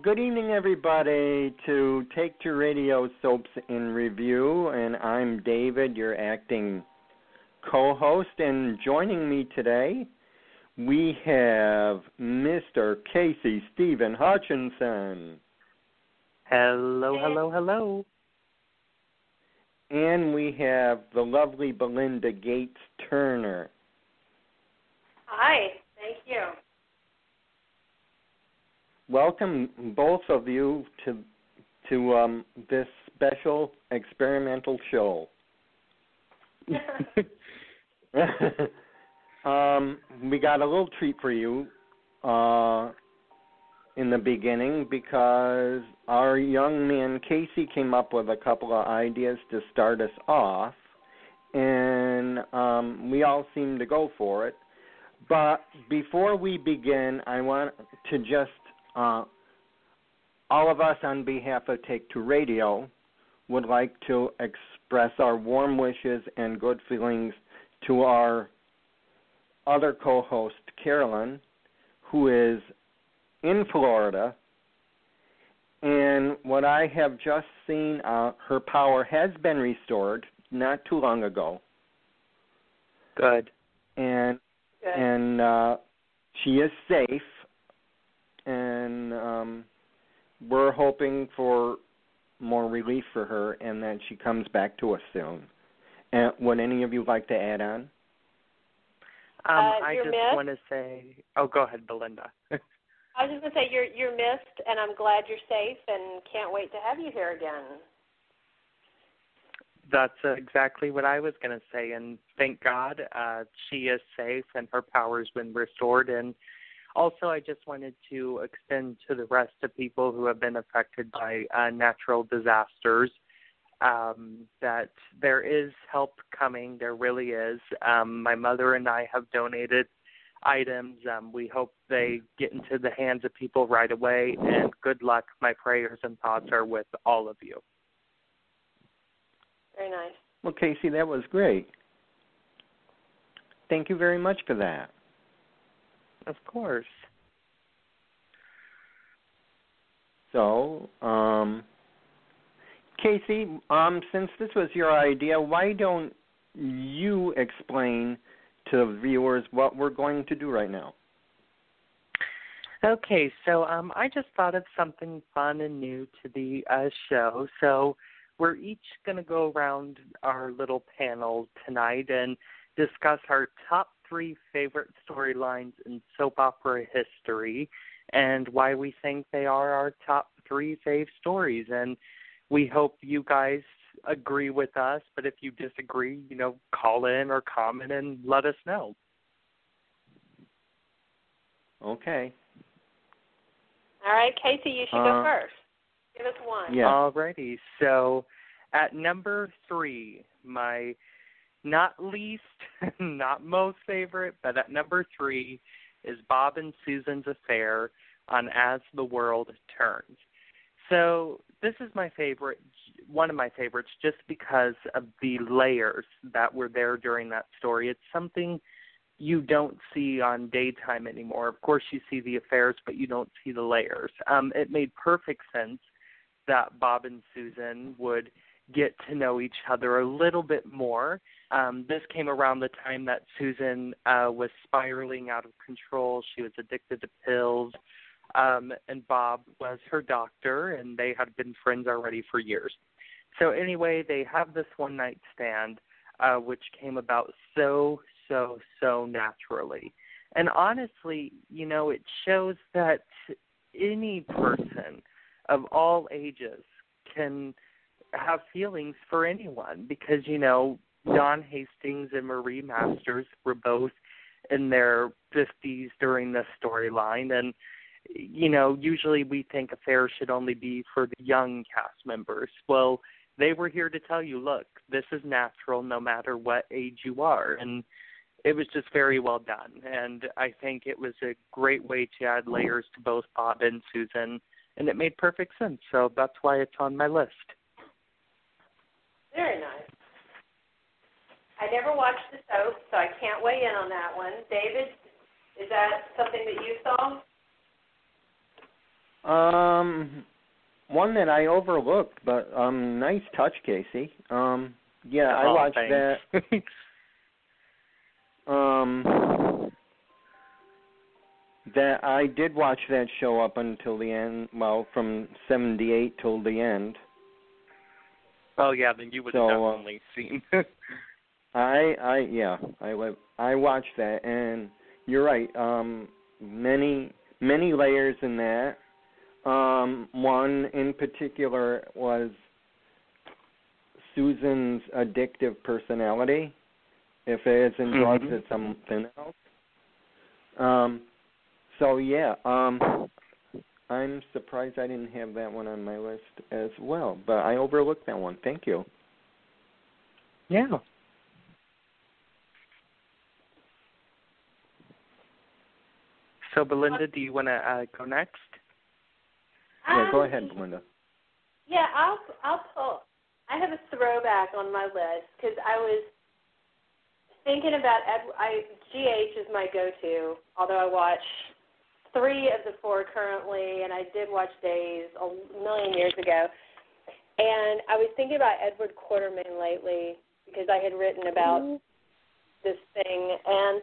good evening, everybody, to Take Two Radio Soaps in Review, and I'm David, your acting co-host, and joining me today, we have Mr. Casey Stephen Hutchinson. Hello, hello, hello. And we have the lovely Belinda Gates Turner. Hi, thank you. Welcome, both of you, to this special experimental show. We got a little treat for you in the beginning because our young man Casey came up with a couple of ideas to start us off, and we all seemed to go for it. But before we begin, I want to just all of us on behalf of Take Two Radio would like to express our warm wishes and good feelings to our other co-host, CAROLYN, who is in Florida. And what I have just seen, her power has been restored not too long ago. Good. And she is safe. And we're hoping for more relief for her and that she comes back to us soon. And would any of you like to add on? I just want to say, go ahead, Belinda. I was just going to say you're missed, and I'm glad you're safe and can't wait to have you here again. That's exactly what I was going to say, and thank God she is safe and her power's been restored. And also, I just wanted to extend to the rest of people who have been affected by natural disasters that there is help coming. There really is. My mother and I have donated items. We hope they get into the hands of people right away, and good luck. My prayers and thoughts are with all of you. Very nice. Well, Casey, that was great. Thank you very much for that. Of course. So, Casey, since this was your idea, why don't you explain to the viewers what we're going to do right now? Okay, so I just thought of something fun and new to the show. So we're each going to go around our little panel tonight and discuss our top 3 favorite storylines in soap opera history and why we think they are our top 3 fave stories. And we hope you guys agree with us, but if you disagree, call in or comment and let us know. Okay. All right, Casey, you should go first. Give us one. Yeah. All righty. So at number 3, my not least, not most favorite, but at number 3 is Bob and Susan's affair on As the World Turns. So this is my favorite, one of my favorites, just because of the layers that were there during that story. It's something you don't see on daytime anymore. Of course, you see the affairs, but you don't see the layers. It made perfect sense that Bob and Susan would get to know each other a little bit more. This came around the time that Susan was spiraling out of control. She was addicted to pills, and Bob was her doctor, and they had been friends already for years. So anyway, they have this one-night stand, which came about so naturally. And honestly, it shows that any person of all ages can have feelings for anyone because, Don Hastings and Marie Masters were both in their 50s during this storyline. And, usually we think affairs should only be for the young cast members. Well, they were here to tell you, look, this is natural no matter what age you are. And it was just very well done. And I think it was a great way to add layers to both Bob and Susan. And it made perfect sense. So that's why it's on my list. Very nice. I never watched the soap, so I can't weigh in on that one. David, is that something that you saw? One that I overlooked, but nice touch, Casey. Yeah, I watched thanks. that. That I did watch that show up until the end. Well, from '78 till the end. Oh yeah, then you would have definitely seen. I watched that, and you're right. Many layers in that. One in particular was Susan's addictive personality. If it isn't drugs, it's something else. So yeah, I'm surprised I didn't have that one on my list as well, but I overlooked that one. Thank you. Yeah. So, Belinda, do you want to go next? Yeah, go ahead, Belinda. Yeah, I'll pull. I have a throwback on my list because I was thinking about GH is my go-to, although I watch 3 of the 4 currently, and I did watch Days a million years ago. And I was thinking about Edward Quartermain lately because I had written about this thing, and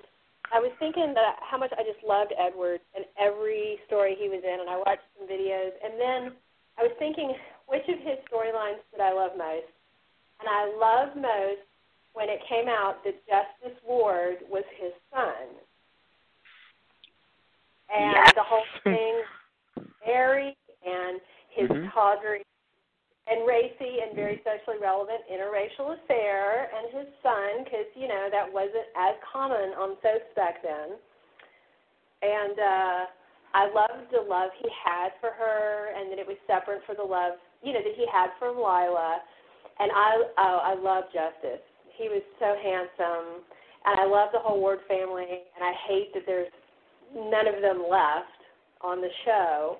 I was thinking that how much I just loved Edward and every story he was in, and I watched some videos, and then I was thinking which of his storylines did I love most, and I loved most when it came out that Justice Ward was his son. And the whole thing, Mary and his tawdry and racy and very socially relevant interracial affair and his son, because, you know, that wasn't as common on soaps back then. And I loved the love he had for her and that it was separate for the love, you know, that he had for Lila. And I love Justice. He was so handsome. And I love the whole Ward family, and I hate that there's none of them left on the show.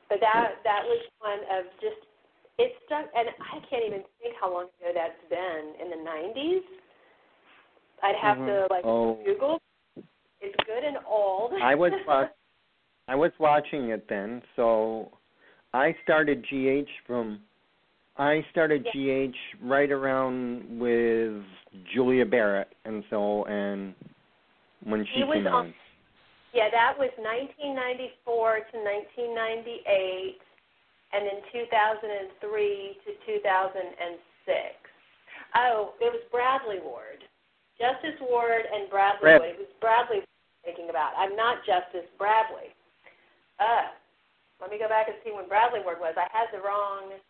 But that was one of just, it stuck, and I can't even think how long ago that's been, in the 90s? I'd have to, Google. It's good and old. I was watching it then, so I started GH right around with Julia Barrett, and when she came on. Yeah, that was 1994 to 1998, and then 2003 to 2006. Oh, it was Bradley Ward. Justice Ward and Bradley Ward. It was Bradley thinking about. I'm not Justice Bradley. Let me go back and see when Bradley Ward was. I had the wrong name.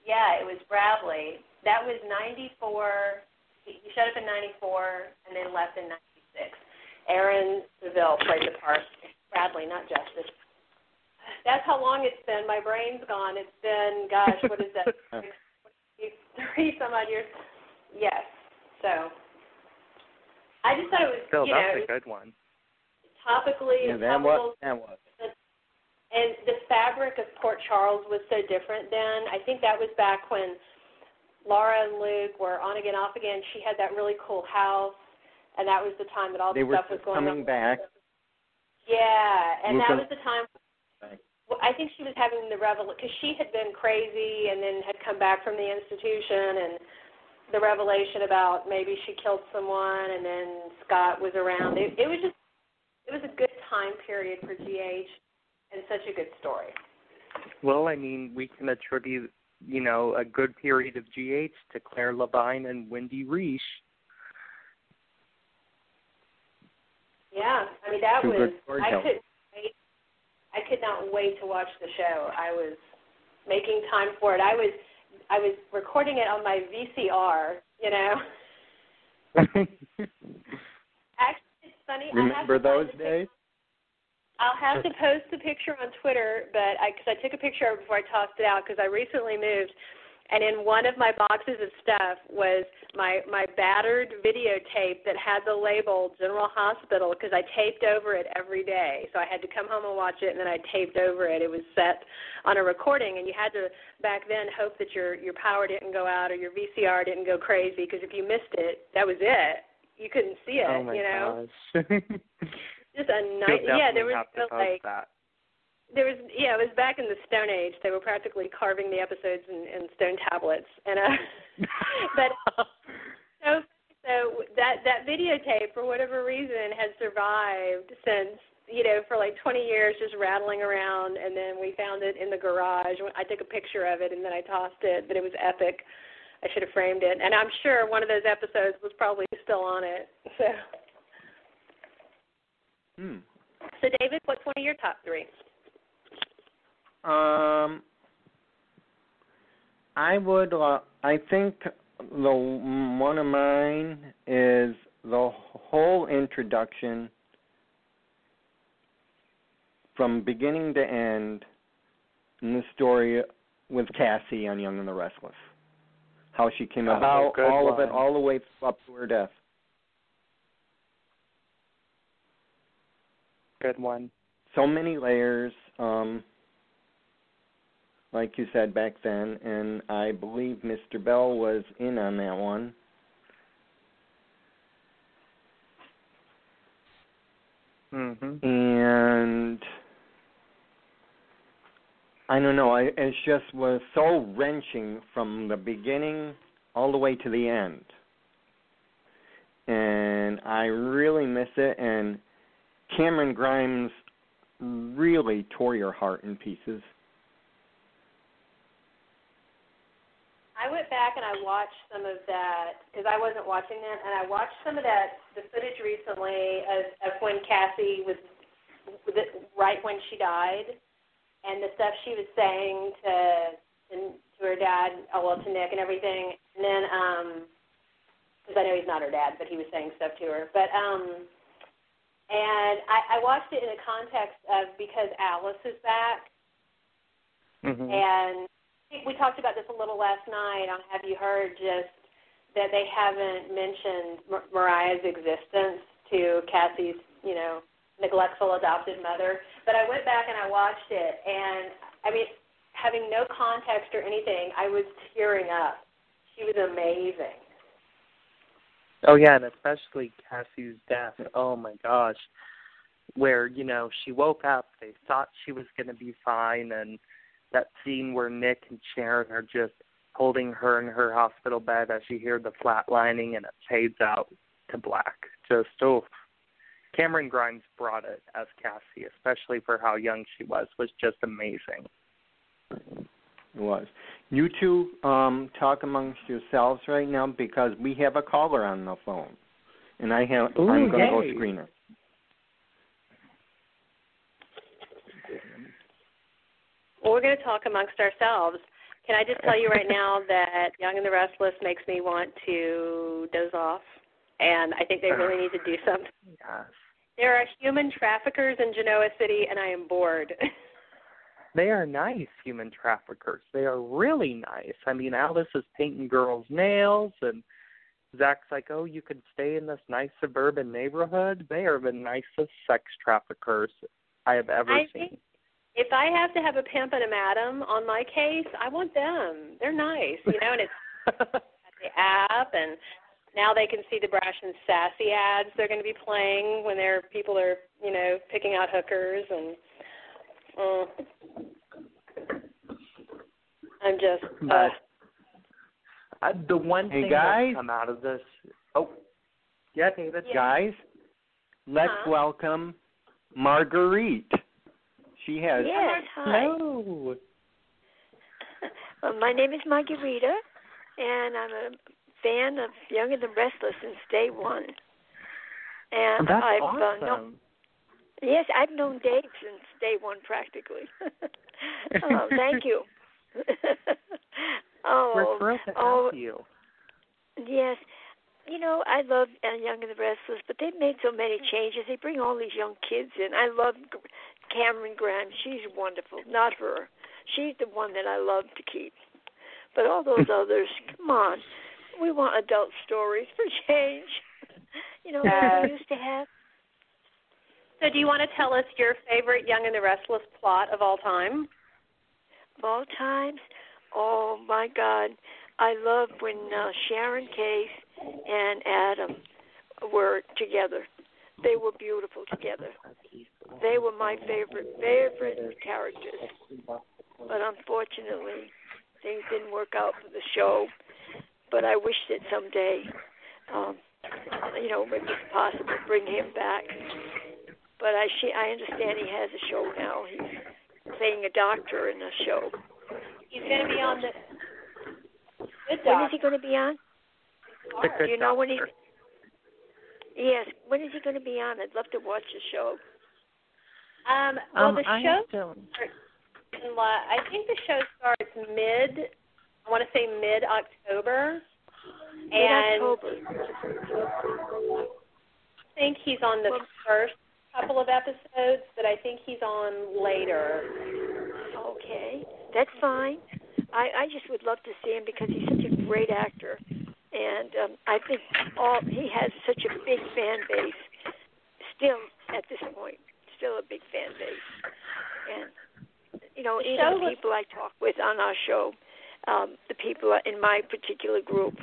Yeah, it was Bradley. That was 94. He showed up in 94 and then left in 96. Aaron Seville played the part. Bradley, not Justice. That's how long it's been. My brain's gone. It's been, gosh, what is that? 3 some odd years. Yes. So I just thought it was, that's a good one. Topically. Yeah, that was. And the fabric of Port Charles was so different then. I think that was back when Laura and Luke were on again, off again. She had that really cool house, and that was the time that all the stuff was going on. They were coming back. Yeah, and that was the time. I think she was having the revelation, because she had been crazy and then had come back from the institution, and the revelation about maybe she killed someone, and then Scott was around. It was a good time period for GH, and such a good story. Well, I mean, we can attribute, a good period of GH to Claire Levine and Wendy Reich. Yeah, I mean, that was, I could not wait to watch the show. I was making time for it. I was recording it on my VCR, Actually, it's funny. Remember those days? I'll have to post the picture on Twitter, but because I took a picture of it before I tossed it out, because I recently moved, and in one of my boxes of stuff was my battered videotape that had the label General Hospital, because I taped over it every day. So I had to come home and watch it, and then I taped over it. It was set on a recording, and you had to, back then, hope that your power didn't go out or your VCR didn't go crazy, because if you missed it, that was it. You couldn't see it, Gosh. just a night. Yeah, there was like that. There was, it was back in the Stone Age. They were practically carving the episodes in stone tablets, and but so that videotape, for whatever reason, has survived since, for like 20 years, just rattling around, and then we found it in the garage. I took a picture of it, and then I tossed it, but it was epic. I should have framed it, and I'm sure one of those episodes was probably still on it. So David, what's one of your top three? I think one of mine is the whole introduction from beginning to end in the story with Cassie on Young and the Restless. How she came about, all of it, all the way up to her death. Good one. So many layers, like you said back then, and I believe Mr. Bell was in on that one. And I don't know, it just was so wrenching from the beginning all the way to the end. And I really miss it, and Cameron Grimes really tore your heart in pieces. I went back and I watched some of that, because I wasn't watching that, and I watched some of the footage recently of when Cassie was, right when she died, and the stuff she was saying to her dad, to Nick and everything, and then, because I know he's not her dad, but he was saying stuff to her, but, and I watched it in the context of, because Alice is back, and we talked about this a little last night on Have You Heard, just that they haven't mentioned Mariah's existence to Cassie's, neglectful adopted mother. But I went back and I watched it, and, I mean, having no context or anything, I was tearing up. She was amazing. Oh, yeah, and especially Cassie's death. Oh, my gosh. Where, she woke up, they thought she was going to be fine, and that scene where Nick and Sharon are just holding her in her hospital bed as you hear the flatlining and it fades out to black. Just, Cameron Grimes brought it as Cassie, especially for how young she was just amazing. It was. You two talk amongst yourselves right now, because we have a caller on the phone, and I'm going to go screen her. Well, we're going to talk amongst ourselves. Can I just tell you right now that Young and the Restless makes me want to doze off, and I think they really need to do something. Yes. There are human traffickers in Genoa City, and I am bored. They are nice human traffickers. They are really nice. I mean, Alice is painting girls' nails, and Zach's like, oh, you could stay in this nice suburban neighborhood. They are the nicest sex traffickers I have ever seen. If I have to have a pimp and a madam on my case, I want them. They're nice, and it's the app, and now they can see the Brash and Sassy ads they're going to be playing when people are, picking out hookers, and I'm just. The one thing that's come out of this. Oh, yeah, David. Yeah. Guys, let's welcome Marguerite. She has. Yes, hi. Hello. My name is Margarita, and I'm a fan of Young and the Restless since day one. And that's awesome. Yes, I've known Dave since day one, practically. Oh, thank you. We're thrilled to have you. Yes. I love Young and the Restless, but they've made so many changes. They bring all these young kids in. I love Cameron Grimes. She's wonderful. Not her. She's the one that I love to keep. But all those others, come on. We want adult stories for change. Like we used to have. So do you want to tell us your favorite Young and the Restless plot of all time? Of all times? Oh, my God. I love when Sharon Case and Adam were together. They were beautiful together. They were my favorite characters. But unfortunately, things didn't work out for the show. But I wish that someday, if it's possible, bring him back. But I understand he has a show now. He's playing a doctor in a show. He's going to be on the Good Doctor. When is he going to be on? Do you know when he? Yes. When is he going to be on? I'd love to watch the show. The show. I think the show starts mid-October. Mid-October. I think he's on the first couple of episodes, but I think he's on later. Okay, that's fine. I just would love to see him because he's such a great actor, and I think he has such a big fan base. Still, at this point, still a big fan base, and even the people I talk with on our show, the people in my particular group,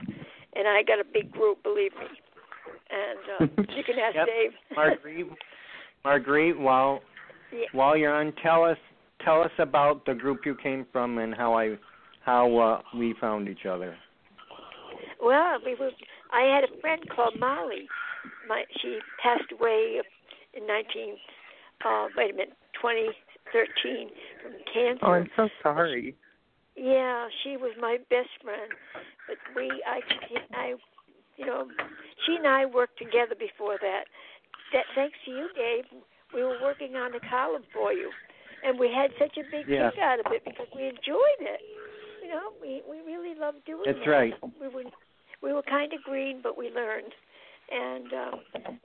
and I got a big group, believe me. And you can ask Dave. Marguerite, while you're on, tell us about the group you came from and how we found each other. Well, I had a friend called Molly. She passed away in 2013 from cancer. Oh, I'm so sorry. Yeah, she was my best friend. But she and I worked together before that. Thanks to you, Dave, we were working on a column for you, and we had such a big kick out of it because we enjoyed it. We really loved doing it. That's right. We were kind of green, but we learned, and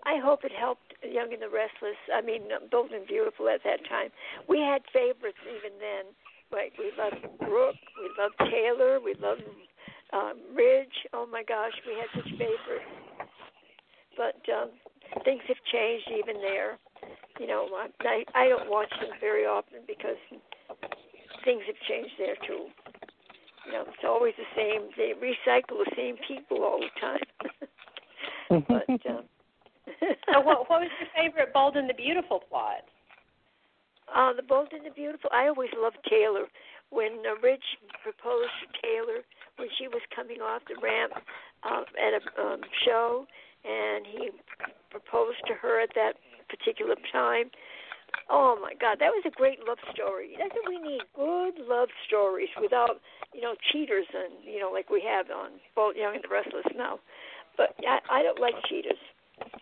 I hope it helped Young and the Restless. I mean, Bold and Beautiful at that time. We had favorites even then. Right? We loved Brooke, we loved Taylor, we loved Ridge. Oh my gosh, we had such favorites. But things have changed even there. I don't watch them very often because things have changed there too. It's always the same. They recycle the same people all the time. But so what was your favorite Bold and the Beautiful plot? The Bold and the Beautiful. I always loved Taylor. When Ridge proposed to Taylor when she was coming off the ramp at a show, and he proposed to her at that particular time. Oh my God, that was a great love story. That's what we need: good love stories without, cheaters and like we have on Bold, Young and the Restless now. But I don't like cheaters.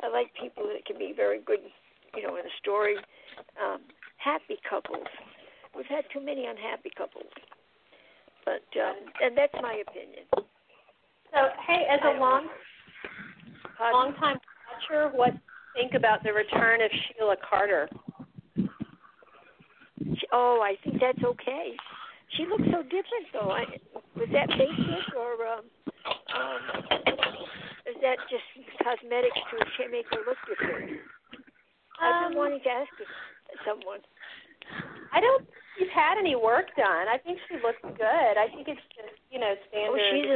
I like people that can be very good, in a story. Happy couples. We've had too many unhappy couples. But and that's my opinion. So, hey, as a long-time watcher, what do you think about the return of Sheila Carter? Oh, I think that's okay. She looks so different, though. Was that basic or is that just cosmetics to make her look different? I've been wanting to ask someone. I don't think she's had any work done. I think she looks good. I think it's just, standard. Oh, she's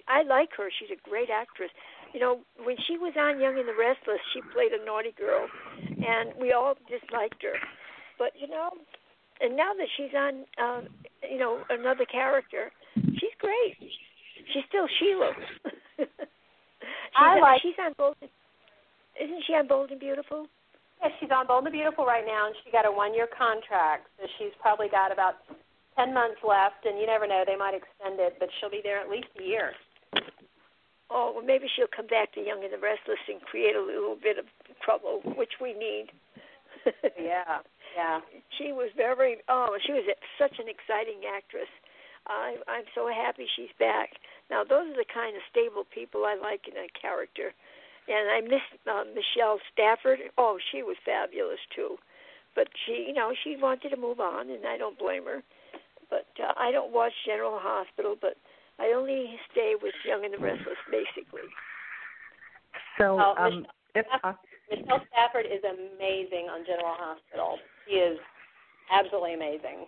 I like her. She's a great actress. When she was on Young and the Restless, she played a naughty girl, and we all disliked her. But, and now that she's on, another character, she's great. She's still Sheila. She's on Bold. Isn't she on Bold and Beautiful? Yeah, she's on Bold and Beautiful right now, and she got a 1-year contract, so she's probably got about 10 months left, and you never know, they might extend it, but she'll be there at least a year. Oh, well, maybe she'll come back to Young and the Restless and create a little bit of trouble, which we need. Yeah. She was such an exciting actress. I'm so happy she's back. Now, those are the kind of stable people I like in a character. And I miss Michelle Stafford. Oh, she was fabulous, too. But she wanted to move on, and I don't blame her. But I don't watch General Hospital, but I only stay with Young and the Restless, basically. So, Michelle Stafford is amazing on General Hospital. She is absolutely amazing.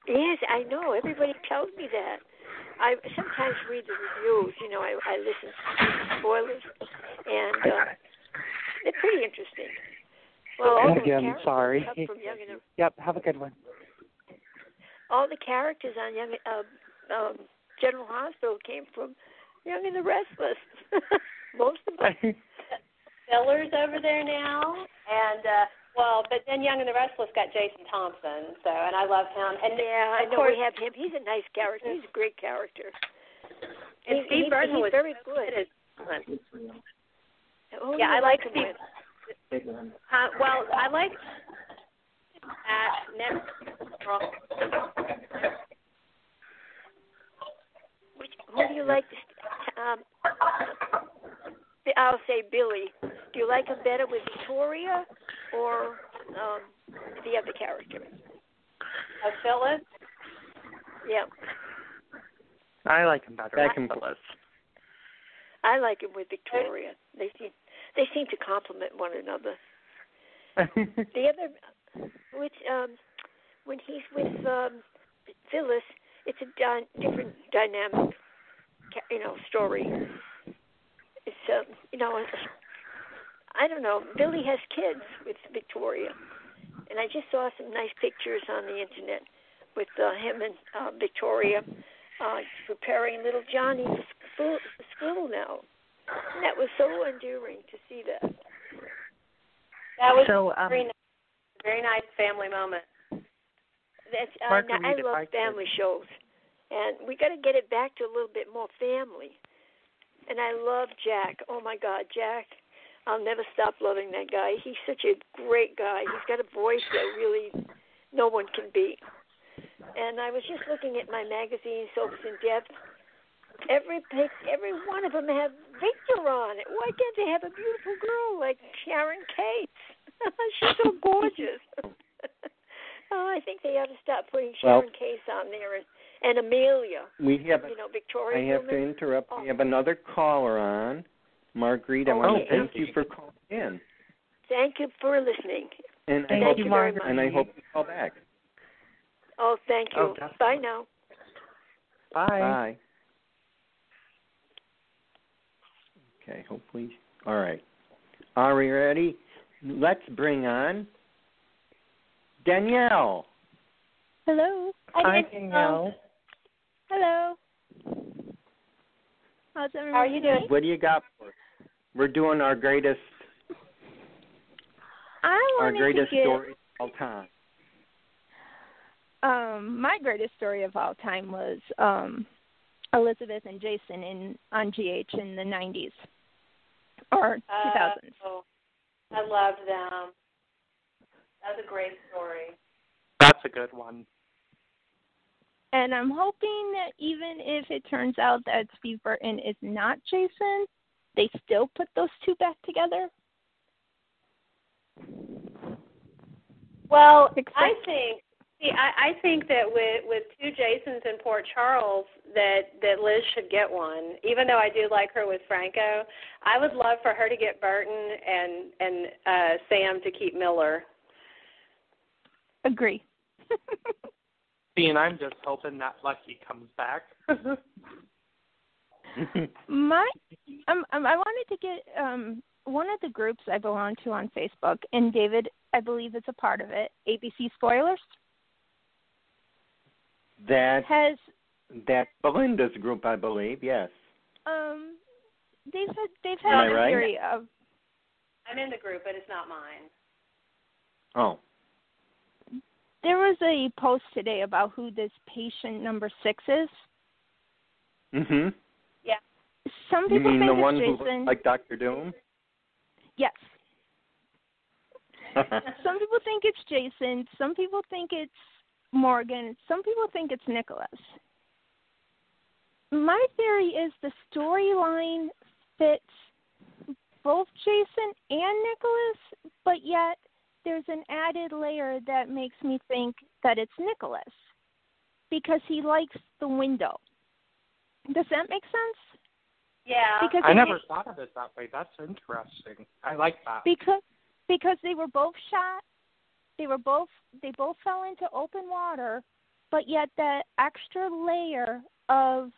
Yes, I know. Everybody tells me that. I sometimes read the reviews. I listen to spoilers, and They're pretty interesting. Well, all again, sorry. From Young and Yep, have a good one. all the characters on General Hospital came from Young and the Restless. Most of them. Fillers over there now, and but then Young and the Restless got Jason Thompson, and I love him. And yeah, I know we have him. He's a nice character. He's a great character. And Steve Burton was very good. Yeah, I like Steve. I like next. Who do you like? I'll say Billy. Do you like him better with Victoria or the other character? Phyllis? Yeah. I like him better with Phyllis. I like him with Victoria. They seem to complement one another. The other, when he's with Phyllis, it's a different dynamic, story. It's I don't know. Billy has kids with Victoria, and I just saw some nice pictures on the internet with him and Victoria preparing little Johnny for school now. And that was so endearing to see that. That was very nice family moment. I love family shows, and we got to get it back to a little bit more family. And I love Jack. Oh my God, Jack! I'll never stop loving that guy. He's such a great guy. He's got a voice that really no one can beat. And I was just looking at my magazine, Soaps in Depth. Every one of them have Victor on it. Why can't they have a beautiful girl like Sharon Cates? She's so gorgeous. I think they ought to stop putting Sharon Cates on there and Amelia. We have Victoria. I have to interrupt. We have another caller on. Marguerite, I want to thank you for calling in. Thank you for listening. And thank you very much. And I hope you call back. Oh, thank you. Bye now. Bye. Bye. Okay, hopefully. All right. Are we ready? Let's bring on Danielle. Hello. Hi, Danielle. Hello. How's everyone? How are you doing? What do you got for us? We're doing our greatest story of all time. My greatest story of all time was Elizabeth and Jason on GH in the 90s or 2000s. I loved them. That's a great story. That's a good one. And I'm hoping that even if it turns out that Steve Burton is not Jason, they still put those two back together. Well, I think that with two Jasons in Port Charles, that Liz should get one. Even though I do like her with Franco, I would love for her to get Burton and Sam to keep Miller. Agree. See, and I'm just hoping that Lucky comes back. I wanted to get one of the groups I belong to on Facebook, and David, I believe, is a part of it. ABC Spoilers. That's Belinda's group, I believe. Yes. They've had a theory of. I'm in the group, but it's not mine. Oh. There was a post today about who this patient number 6 is. Mhm. Yeah. Some people you mean think the it's one Jason. who looks like Dr. Doom? Yes. Some people think it's Jason. Some people think it's Morgan. Some people think it's Nicholas. My theory is the storyline fits both Jason and Nicholas, but yet there's an added layer that makes me think that it's Nicholas because he likes the window. Does that make sense? Yeah. Because I never thought of it that way. That's interesting. I like that. Because they were both shot. They both fell into open water, but yet that extra layer of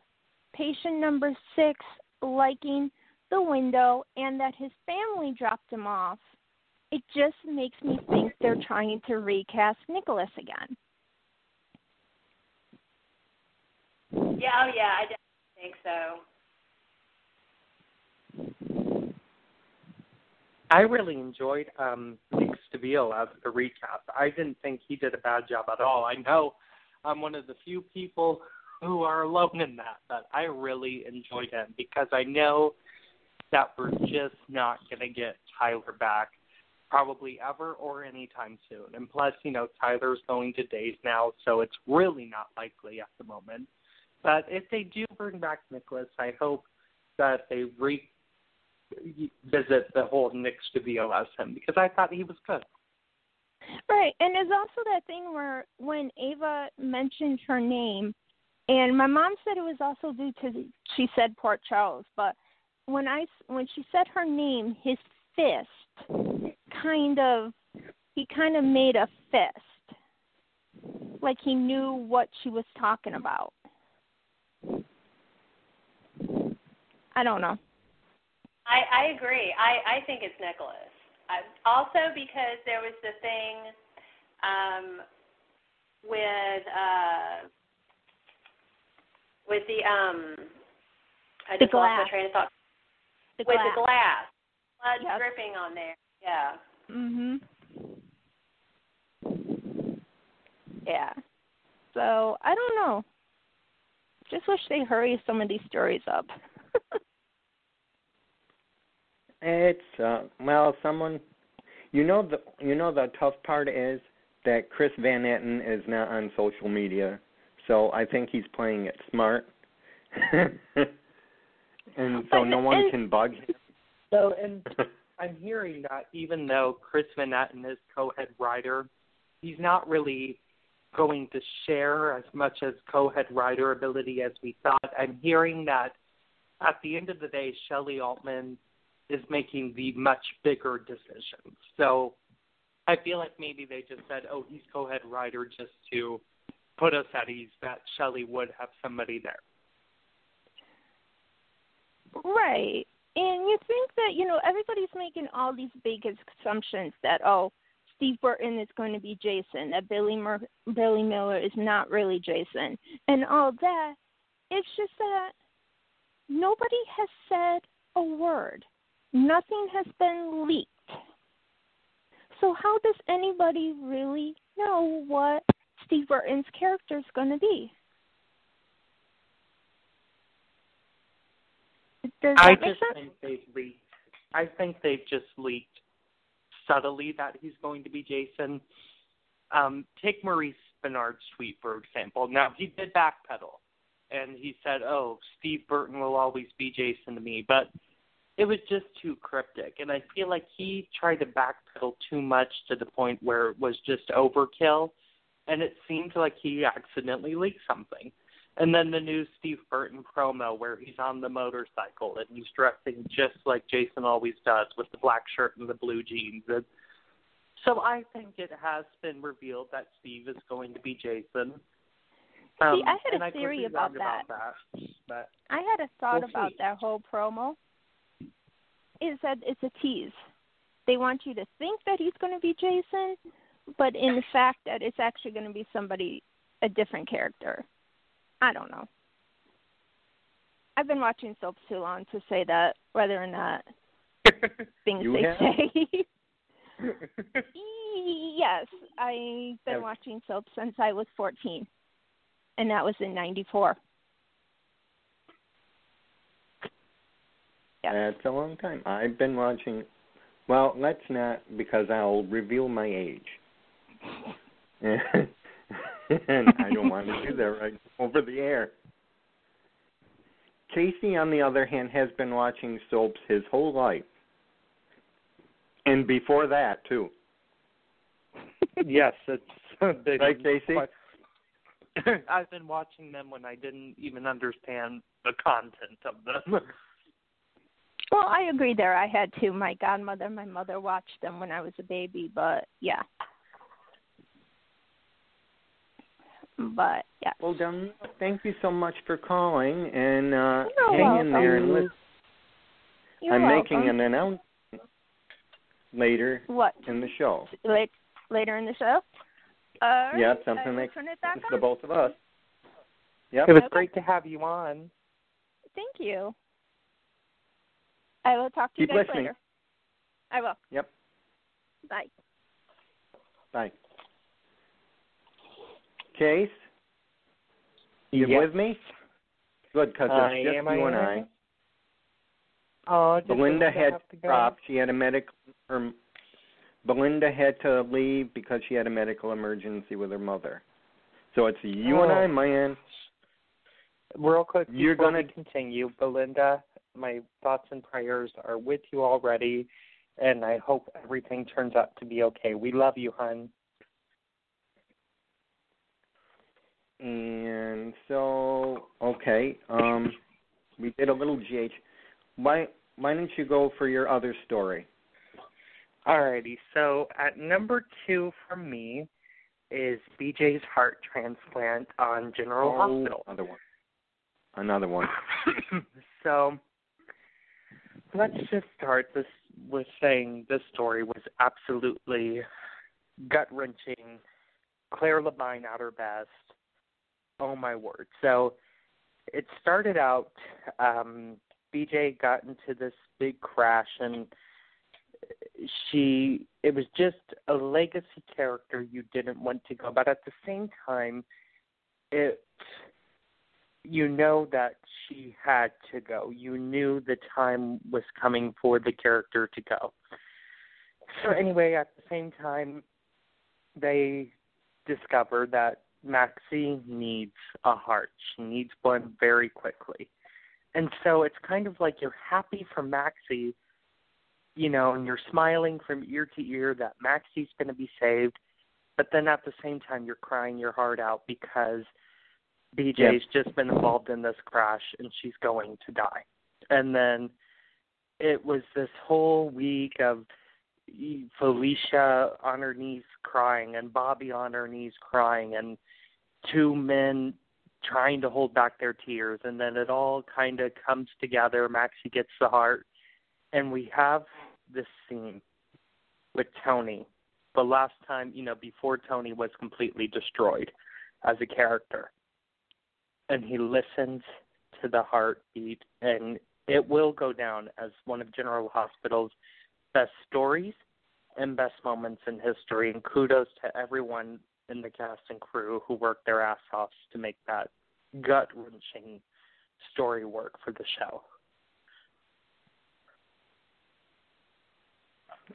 patient number 6 liking the window and that his family dropped him off, it just makes me think they're trying to recast Nicholas again. Yeah, oh yeah, I definitely think so. I really enjoyed Nick Stabile as the recast. I didn't think he did a bad job at all. I know I'm one of the few people who are alone in that, but I really enjoyed him because I know that we're just not going to get Tyler back probably ever or anytime soon. And plus, Tyler's going to days now, so it's really not likely at the moment. But if they do bring back Nicholas, I hope that they revisit the whole Nick Stabile as him because I thought he was good. Right, and there's also that thing where when Ava mentioned her name, and my mom said it was also due to she said Port Charles, but when she said her name, his fist kind of made a fist, like he knew what she was talking about. I don't know. I agree. I think it's Nicholas. Also because there was the thing with the I just lost my train of thought. The glass. Blood dripping on there. Yeah. Mhm. Yeah. So I don't know. Just wish they hurry some of these stories up. It's someone, the tough part is that Chris Van Etten is not on social media, so I think he's playing it smart, and so no one can bug him. So, and I'm hearing that even though Chris Van Etten is co-head writer, he's not really going to share as much as co-head writer ability as we thought. I'm hearing that at the end of the day, Shelley Altman is making the much bigger decisions. So I feel like maybe they just said, oh, he's co-head writer just to put us at ease that Shelley would have somebody there. Right. And you think that, everybody's making all these big assumptions that, Steve Burton is going to be Jason, that Billy Miller is not really Jason, and all that. It's just that nobody has said a word. Nothing has been leaked. So how does anybody really know what Steve Burton's character is going to be? Does that make sense? I think they've just leaked subtly that he's going to be Jason. Take Maurice Benard's tweet, for example. Now, he did backpedal, and he said, Steve Burton will always be Jason to me, but it was just too cryptic, and I feel like he tried to backpedal too much to the point where it was just overkill, and it seemed like he accidentally leaked something. And then the new Steve Burton promo where he's on the motorcycle and he's dressing just like Jason always does with the black shirt and the blue jeans. And so I think it has been revealed that Steve is going to be Jason. See, I had a theory about that. But I had a thought about that whole promo. Is that it's a tease. They want you to think that he's going to be Jason, but in the fact that it's actually going to be somebody, a different character. I don't know. I've been watching soaps too long to say that whether or not things say. Yes, I've been watching soaps since I was 14, and that was in 94. Yeah. That's a long time. I've been watching, well, let's not, because I'll reveal my age. And I don't want to do that right over the air. Casey, on the other hand, has been watching soaps his whole life. And before that, too. Yes, it's big. Right, Casey? I've been watching them when I didn't even understand the content of them. Well, I agree there. I had to. My godmother, my mother watched them when I was a baby, but yeah. But, yeah. Well, Dom, thank you so much for calling and You're hang in there and listen. You're making welcome. an announcement later What? in the show. Later in the show? All right. Yeah, something will that turn it back happens on. to both of us. Yep. It was Okay. great to have you on. Thank you. I will talk to Keep you guys listening. later. I will. Yep. Bye. Bye. Case, you Yes. with me? Good, because it's just you and I. Oh, Belinda had have to go? dropped. She had a Belinda had to leave because she had a medical emergency with her mother. So it's you and I, man. Real quick, You're before gonna we continue, Belinda, my thoughts and prayers are with you already, and I hope everything turns out to be okay. We love you, hon. And so, okay, we did a little GH. Why don't you go for your other story? Alrighty, so at number 2 for me is BJ's heart transplant on General Hospital. Another one. So let's just start this with saying this story was absolutely gut-wrenching. Claire Labine at her best. Oh, my word. So it started out, BJ got into this big crash, and it was just a legacy character you didn't want to go. But at the same time, you know that she had to go. You knew the time was coming for the character to go. So anyway, at the same time, they discovered that Maxie needs a heart. She needs one very quickly. And so it's kind of like you're happy for Maxie, you know, and you're smiling from ear to ear that Maxie's going to be saved. But then at the same time, you're crying your heart out because BJ's just been involved in this crash and she's going to die. And then it was this whole week of Felicia on her knees crying and Bobby on her knees crying and two men trying to hold back their tears. And then it all kind of comes together. Maxie gets the heart. And we have this scene with Tony. The last time, you know, before Tony was completely destroyed as a character. And he listens to the heartbeat, and it will go down as one of General Hospital's best stories and best moments in history. And kudos to everyone in the cast and crew who worked their ass off to make that gut-wrenching story work for the show.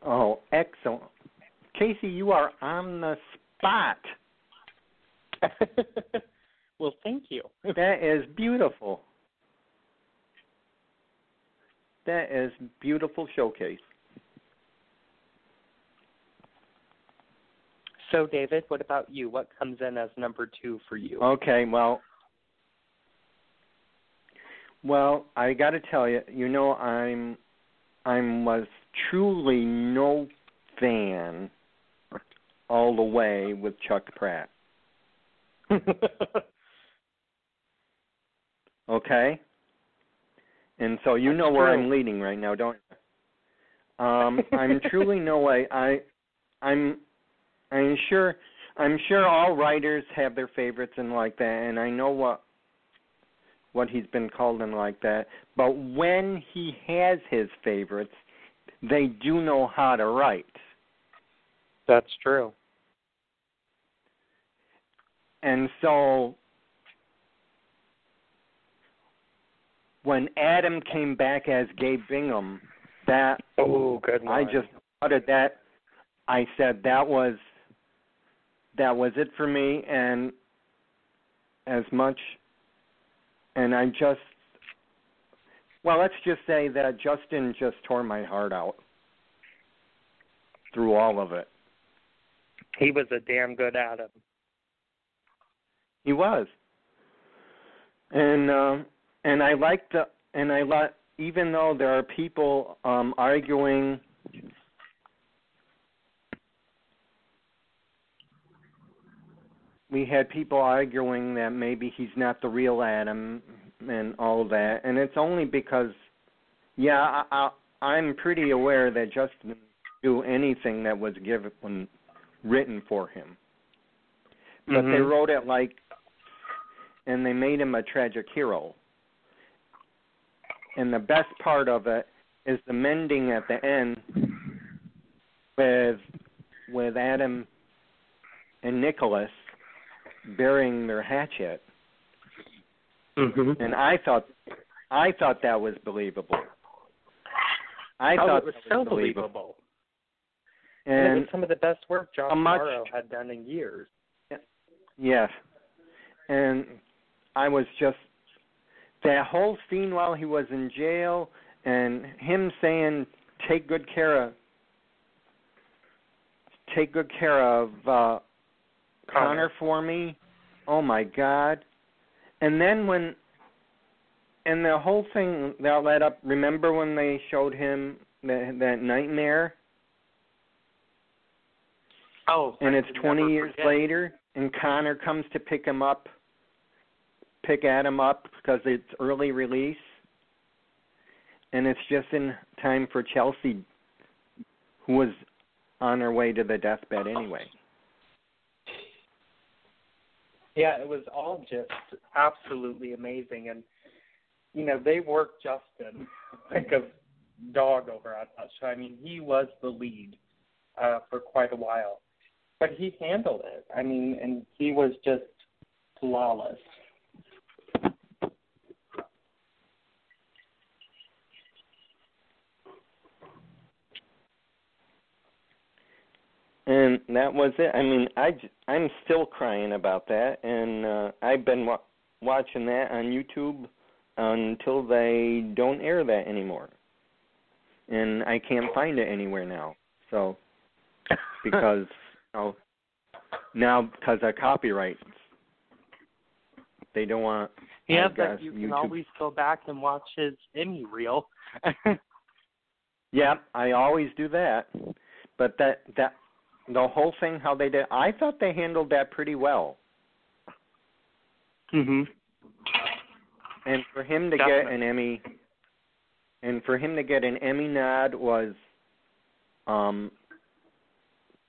Oh, excellent. Casey, you are on the spot. Well, thank you. That is beautiful. That is beautiful showcase. So, David, what about you? What comes in as number 2 for you? Okay, well, I got to tell you, you know, I was truly no fan all the way with Chuck Pratt. Okay? And so you know where I'm leading right now, don't you? I'm truly no way. I'm sure all writers have their favorites and like that, and I know what he's been called and like that. But when he has his favorites, they do know how to write. That's true. And so when Adam came back as Gabe Bingham, good one. I just thought of that. I said that was it for me, and as much. And let's just say that Justin just tore my heart out through all of it. He was a damn good Adam. He was. And I liked even though there are people arguing we had people arguing that maybe he's not the real Adam and all that, and it's only because Yeah, I'm pretty aware that Justin didn't do anything that was written for him. But they wrote it and they made him a tragic hero. And the best part of it is the mending at the end with Adam and Nicholas burying their hatchet. And I thought that was believable. I thought it was so believable. And it was some of the best work Josh Morrow had done in years. Yes. And I was just, that whole scene while he was in jail and him saying, take good care of Connor for me. Oh my God. And then and the whole thing that led up, remember when they showed him that nightmare? Oh, and it's 20 years later, and Connor comes to pick Adam up because it's early release, and it's just in time for Chelsea, who was on her way to the deathbed anyway. Yeah, it was all just absolutely amazing, and they worked Justin like a dog over at that show. I mean, he was the lead for quite a while. But he handled it. I mean, and he was just flawless. And that was it. I mean, I'm still crying about that, and I've been watching that on YouTube until they don't air that anymore. And I can't find it anywhere now. So, because because of copyright, they don't want. Yeah, but you can always go back and watch his Emmy reel. Yeah, I always do that. But that the whole thing, how they did, I thought they handled that pretty well. And for him to get an Emmy, nod was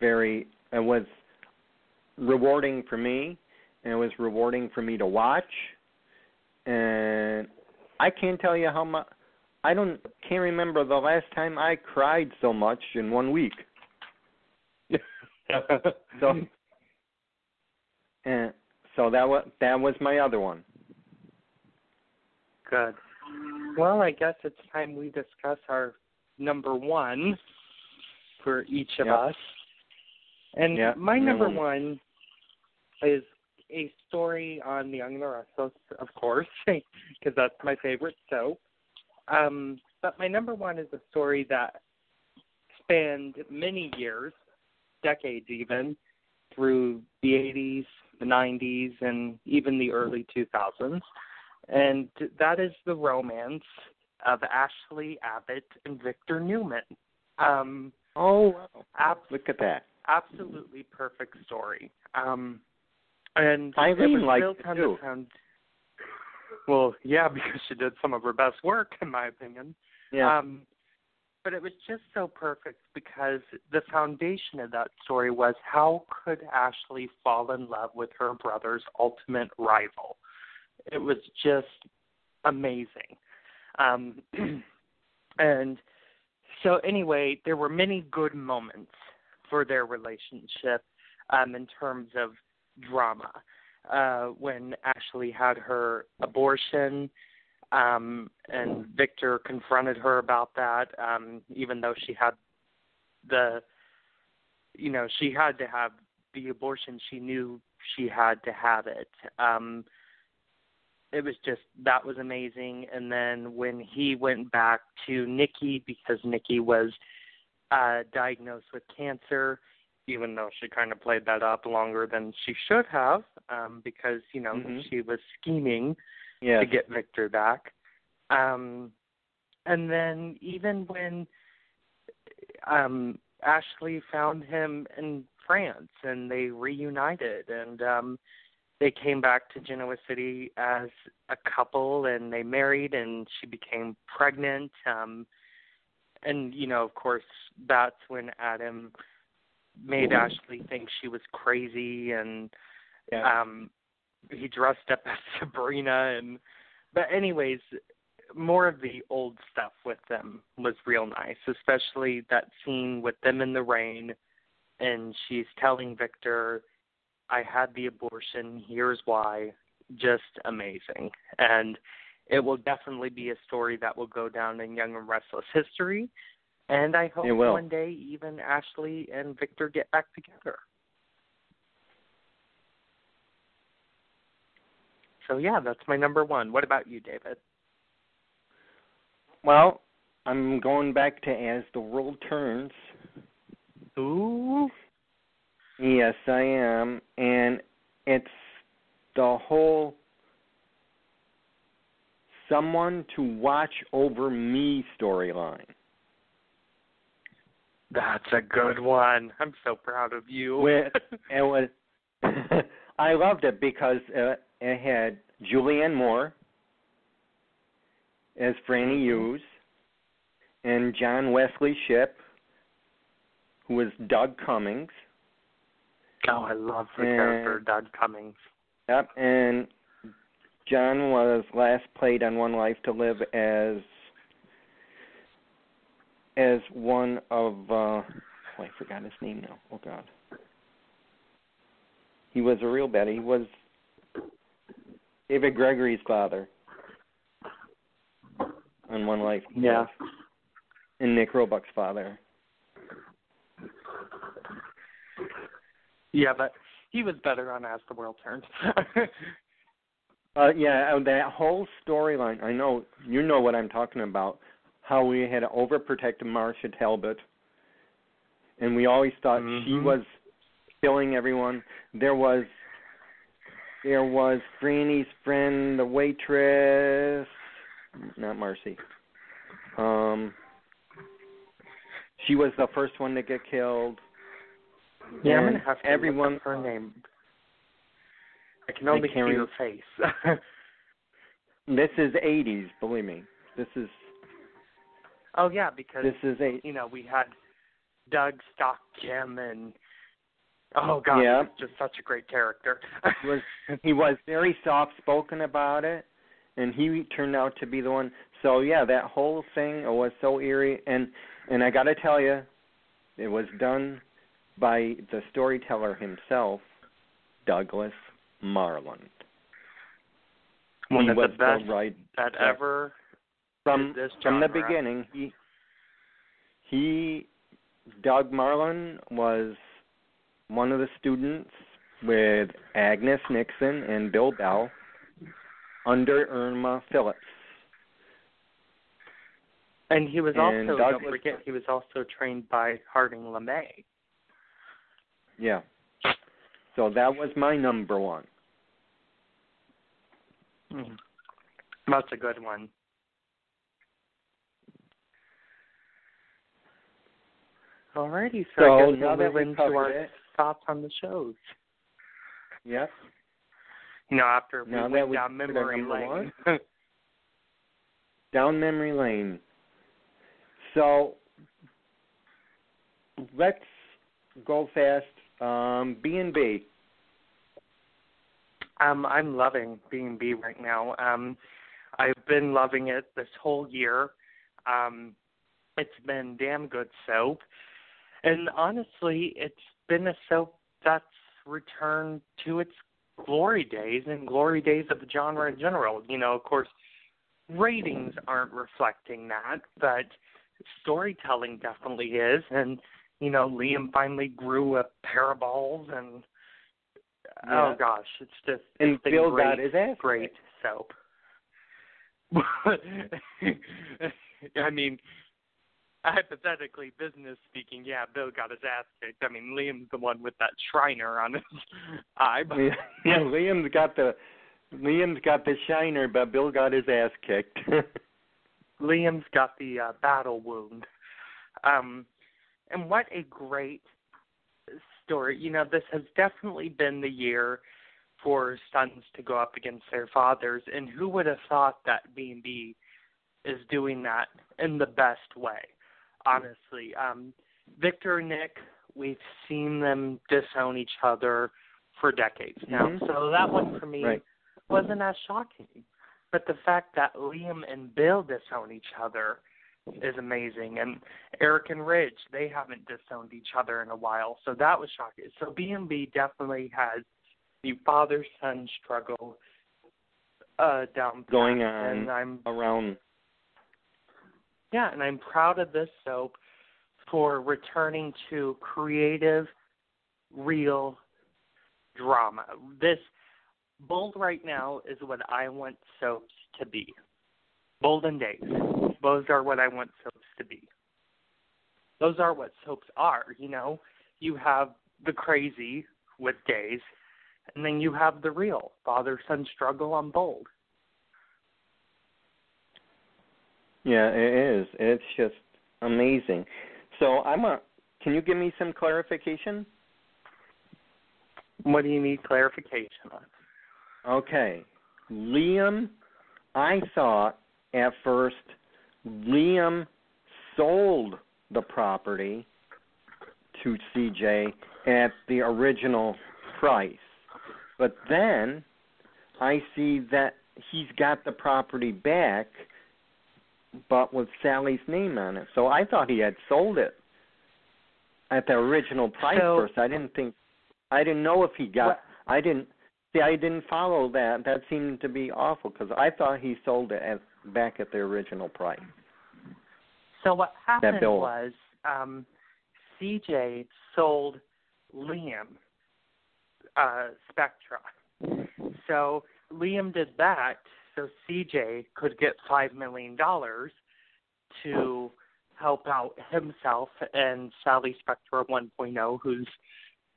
it was rewarding for me, and it was rewarding for me to watch. And I can't tell you how much. Can't remember the last time I cried so much in 1 week. So that was my other one. Good. Well, I guess it's time we discuss our number one for each of us. And my number one is a story on The Young and the Restless, of course, because that's my favorite soap. But my number one is a story that spanned many years, decades even, through the 80s, the 90s, and even the early 2000s. And that is the romance of Ashley Abbott and Victor Newman. Look at that. Absolutely perfect story. And Eileen liked it too. Well, yeah, because she did some of her best work, in my opinion. Yeah. But it was just so perfect because the foundation of that story was how could Ashley fall in love with her brother's ultimate rival? It was just amazing. And so anyway, there were many good moments for their relationship in terms of drama. When Ashley had her abortion, and Victor confronted her about that, even though she had she had to have the abortion. She knew she had to have it. It was just, that was amazing. And then when he went back to Nikki, because Nikki was diagnosed with cancer, even though she kind of played that up longer than she should have, because, she was scheming to get Victor back. And then even when Ashley found him in France and they reunited, and they came back to Genoa City as a couple, and they married, and she became pregnant. And, you know, of course, that's when Adam made Ashley think she was crazy, and he dressed up as Sabrina. But anyways, more of the old stuff with them was real nice, especially that scene with them in the rain, and she's telling Victor, I had the abortion, here's why. Just amazing. And it will definitely be a story that will go down in Young and Restless history. And I hope one day even Ashley and Victor get back together. So, yeah, that's my number one. What about you, David? Well, I'm going back to As the World Turns. Ooh. Yes, I am. And it's the whole someone to watch over me storyline. That's a good one. I'm so proud of you. It was I loved it because it had Julianne Moore as Franny Hughes and John Wesley Shipp, who was Doug Cummings. Oh, I love the character Doug Cummings. Yep, and John was last played on One Life to Live as one of I forgot his name now. Oh God. He was a real baddie. He was David Gregory's father on One Life. Yeah. And Nick Roebuck's father. Yeah, but he was better on As the World Turns. That whole storyline, I know, you know what I'm talking about, how we had overprotected Marcia Talbot, and we always thought she was killing everyone. There was Franny's friend, the waitress, not Marcy. She was the first one to get killed. Yeah, I'm going to have to everyone, look up her name. I can only see her face. This is 80s, believe me. This is... Oh, yeah, because, this is we had Doug stalk Jim, and, oh, God, he was just such a great character. He was very soft-spoken about it, and he turned out to be the one. So, yeah, that whole thing was so eerie, and I got to tell you, it was done by the storyteller himself, Douglas Marland. One of the best that ever from did this genre. From the beginning. Doug Marland was one of the students with Agnes Nixon and Bill Bell under Irma Phillips. And he was also, don't forget, he was also trained by Harding LeMay. Yeah. So that was my number one. That's a good one. Alrighty, so I guess now that we'll move into our thoughts on the shows. Yes. After we went down memory lane. Down memory lane. So let's go fast. B&B. I'm loving B&B right now. I've been loving it this whole year. It's been damn good soap. And honestly, it's been a soap that's returned to its glory days and glory days of the genre in general. Of course, ratings aren't reflecting that, but storytelling definitely is. And, Liam finally grew a pair of balls, and oh gosh, it's been Bill great, got his ass great soap. I mean, hypothetically, business speaking, yeah, Bill got his ass kicked. I mean, Liam's the one with that Shriner on his eye. But yeah, Liam's got the Shiner, but Bill got his ass kicked. Liam's got the battle wound. And what a great story. This has definitely been the year for sons to go up against their fathers. And who would have thought that B&B is doing that in the best way, honestly. Victor and Nick, we've seen them disown each other for decades now. So that one for me wasn't as shocking. But the fact that Liam and Bill disown each other is amazing. And Eric and Ridge, they haven't disowned each other in a while. So that was shocking. So B&B definitely has the father-son struggle down going on and I'm around. Yeah, and I'm proud of this soap for returning to creative, real drama. This Bold right now is what I want soaps to be. Bold and Days. Those are what I want soaps to be. Those are what soaps are, you know. You have the crazy with Days, and then you have the real father-son struggle on Bold. Yeah, it is. It's just amazing. So can you give me some clarification? What do you need clarification on? Okay. Liam, I thought at first Liam sold the property to CJ at the original price. But then I see that he's got the property back, but with Sally's name on it. So I thought he had sold it at the original price first. I didn't know if he got. I didn't follow that. That seemed to be awful because I thought he sold it back at the original price. So what happened was CJ sold Liam Spectra. So Liam did that so CJ could get $5 million to help out himself and Sally Spectra 1.0, who's,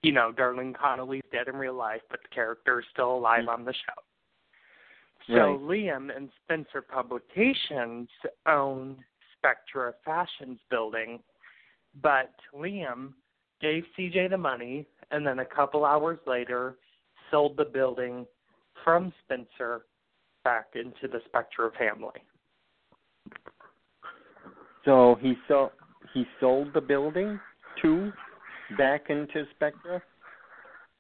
you know, Darlene Connolly's dead in real life, but the character is still alive on the show. So Liam and Spencer Publications own Spectra Fashions building, but Liam gave CJ the money and then a couple hours later sold the building from Spencer back into the Spectra family. So he sold the building back into Spectra?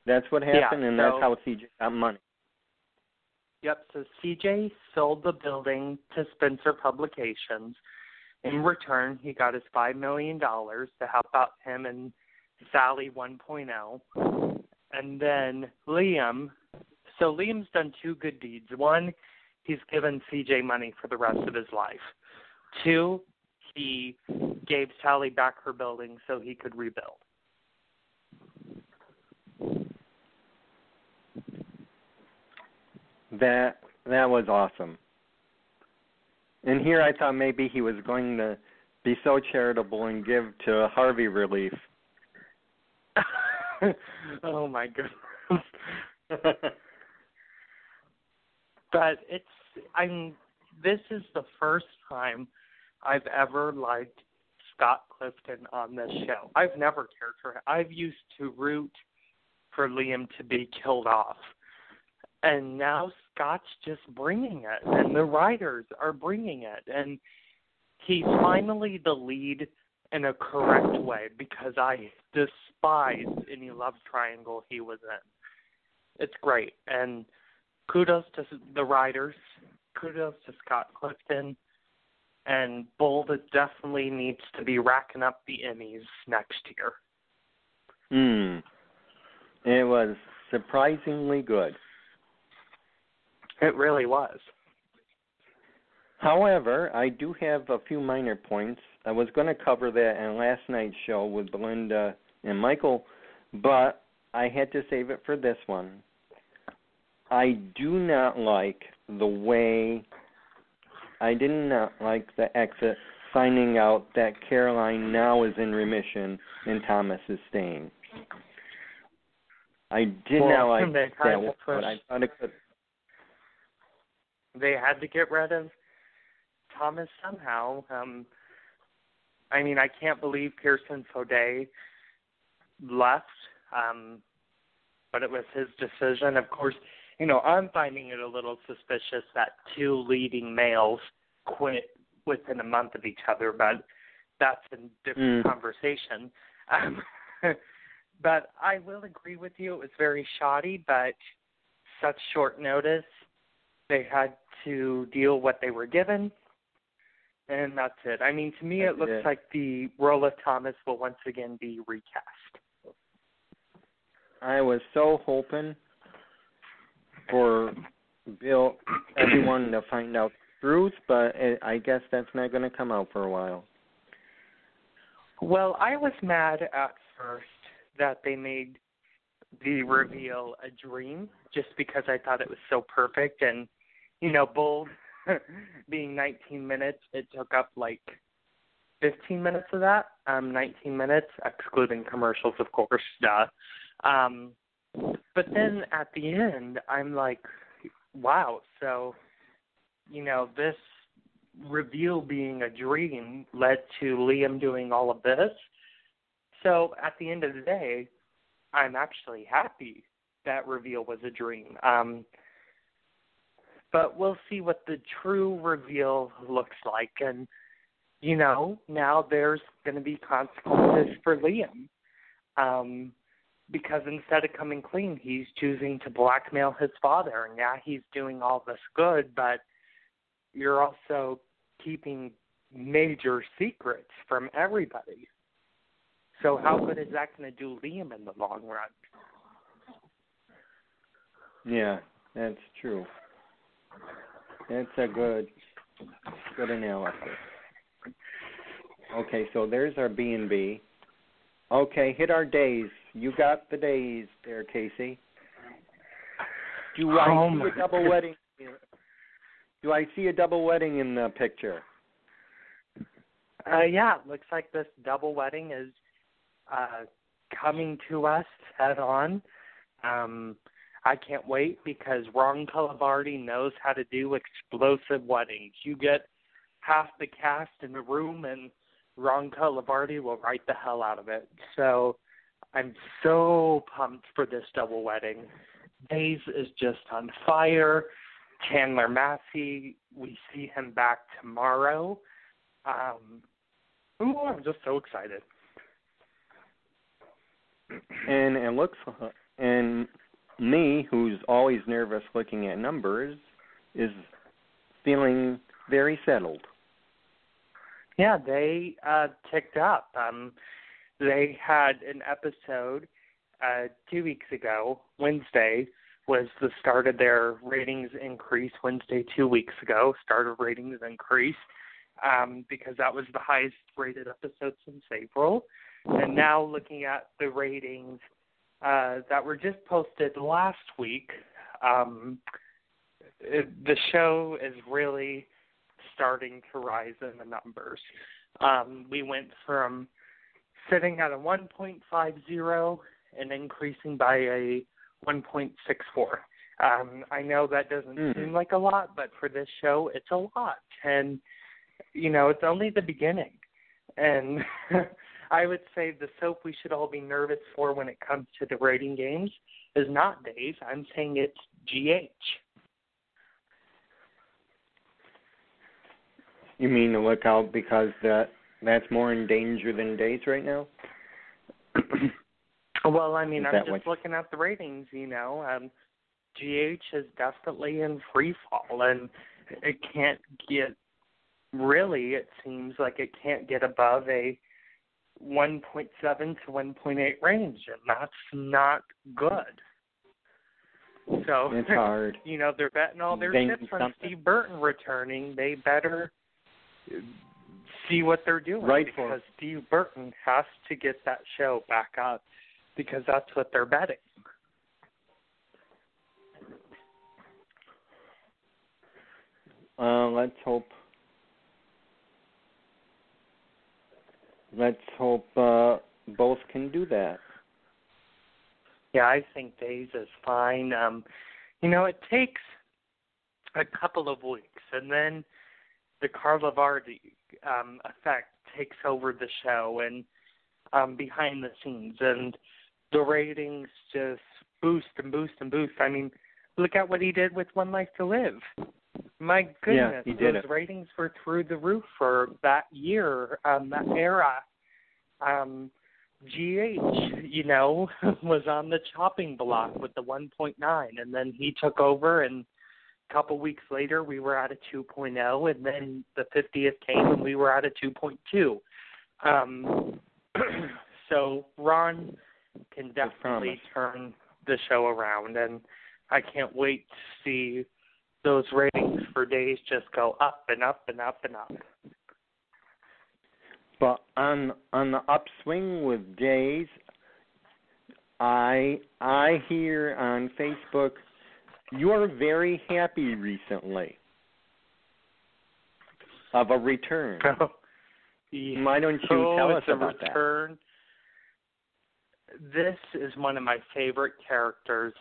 That's what happened, and that's how CJ got money. Yep, so CJ sold the building to Spencer Publications. In return, he got his $5 million to help out him and Sally 1.0. And then Liam's done two good deeds. One, he's given CJ money for the rest of his life. Two, he gave Sally back her building so he could rebuild. That was awesome. And here I thought maybe he was going to be so charitable and give to Harvey Relief. Oh my goodness. But this is the first time I've ever liked Scott Clifton on this show. I've never cared for him. I've used to root for Liam to be killed off. And now Scott's just bringing it, and the writers are bringing it. And he's finally the lead in a correct way, because I despise any love triangle he was in. It's great. And kudos to the writers. Kudos to Scott Clifton. And Bold definitely needs to be racking up the Emmys next year. It was surprisingly good. It really was. However, I do have a few minor points. I was going to cover that in last night's show with Belinda and Michael, but I had to save it for this one. I do not like the way, I did not like the exit finding out that CAROLYN now is in remission and Thomas is staying. I did not like that, but I thought it could. They had to get rid of Thomas somehow. I mean, I can't believe Pearson Faudet left, but it was his decision. Of course, I'm finding it a little suspicious that two leading males quit within a month of each other, but that's a different conversation. But I will agree with you. It was very shoddy, but such short notice. They had to deal what they were given, and that's it. I mean, to me, it looks like the role of Thomas will once again be recast. I was so hoping for everyone to find out the truth, but I guess that's not going to come out for a while. Well, I was mad at first that they made the reveal a dream, just because I thought it was so perfect. And, Bold being 19 minutes, it took up like 15 minutes of that, 19 minutes, excluding commercials, of course, duh. But then at the end, I'm like, wow, so, this reveal being a dream led to Liam doing all of this. So at the end of the day, I'm actually happy that reveal was a dream. But we'll see what the true reveal looks like. And, now there's going to be consequences for Liam. Because instead of coming clean, he's choosing to blackmail his father. And yeah, he's doing all this good, but you're also keeping major secrets from everybody. So how good is that going to do Liam in the long run? Yeah, that's true. That's a good analysis. Okay, so there's our B&B. Okay, hit our days. You got the days there, Casey. Do I see a double wedding? Do I see a double wedding in the picture? Yeah, it looks like this double wedding is coming to us head on. I can't wait because Ron Calabardi knows how to do explosive weddings. You get half the cast in the room and Ron Calabardi will write the hell out of it. So I'm so pumped for this double wedding. Days is just on fire. Chandler Massey, we see him back tomorrow. I'm just so excited. And it looks, and me, who's always nervous looking at numbers, is feeling very settled. Yeah, they ticked up. They had an episode 2 weeks ago. Wednesday was the start of their ratings increase. Wednesday 2 weeks ago started ratings increase because that was the highest rated episode since April. And now looking at the ratings that were just posted last week, the show is really starting to rise in the numbers. We went from sitting at a 1.50 and increasing by a 1.64. I know that doesn't seem like a lot, but for this show, it's a lot. And, it's only the beginning. And I would say the soap we should all be nervous for when it comes to the rating games is not Days. I'm saying it's GH. You mean to look out because that's more in danger than Days right now? Well, I mean, I'm just looking at the ratings, GH is definitely in free fall, and it can't get, really, it seems like it can't get above a 1.7 to 1.8 range, and that's not good. So, it's hard. They're betting all their chips on Steve Burton returning. They better see what they're doing, right, because Steve Burton has to get that show back up because that's what they're betting. Let's hope both can do that. Yeah, I think Days is fine. It takes a couple of weeks, and then the Carlavardi effect takes over the show and behind the scenes, and the ratings just boost and boost and boost. I mean, look at what he did with One Life to Live. My goodness, he did those it. ratings were through the roof for that year, that era. GH, was on the chopping block with the 1.9, and then he took over, and a couple weeks later we were at a 2.0, and then the 50th came and we were at a 2.2. So Ron can definitely turn the show around, and I can't wait to see those ratings for Days just go up and up and up and up. But on the upswing with Days, I hear on Facebook you're very happy recently of a return. Why don't you tell us about that? This is one of my favorite characters,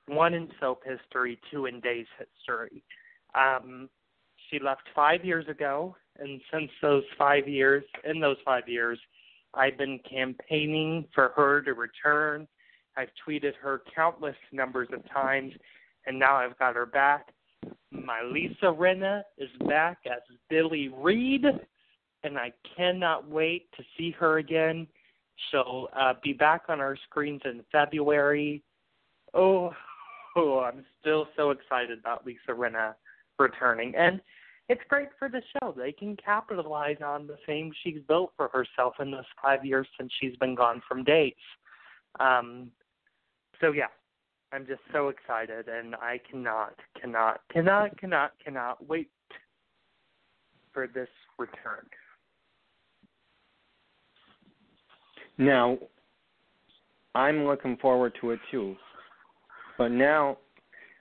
one in soap history, two in Days history. She left 5 years ago, and since those 5 years, I've been campaigning for her to return. I've tweeted her countless numbers of times, and now I've got her back. My Lisa Rinna is back as Billy Reed, and I cannot wait to see her again. She'll be back on our screens in February. Oh, I'm still so excited about Lisa Rinna returning. And it's great for the show. They can capitalize on the fame she's built for herself in those 5 years since she's been gone from Days. So, yeah, I'm just so excited, and I cannot wait for this return. Now, I'm looking forward to it too. But now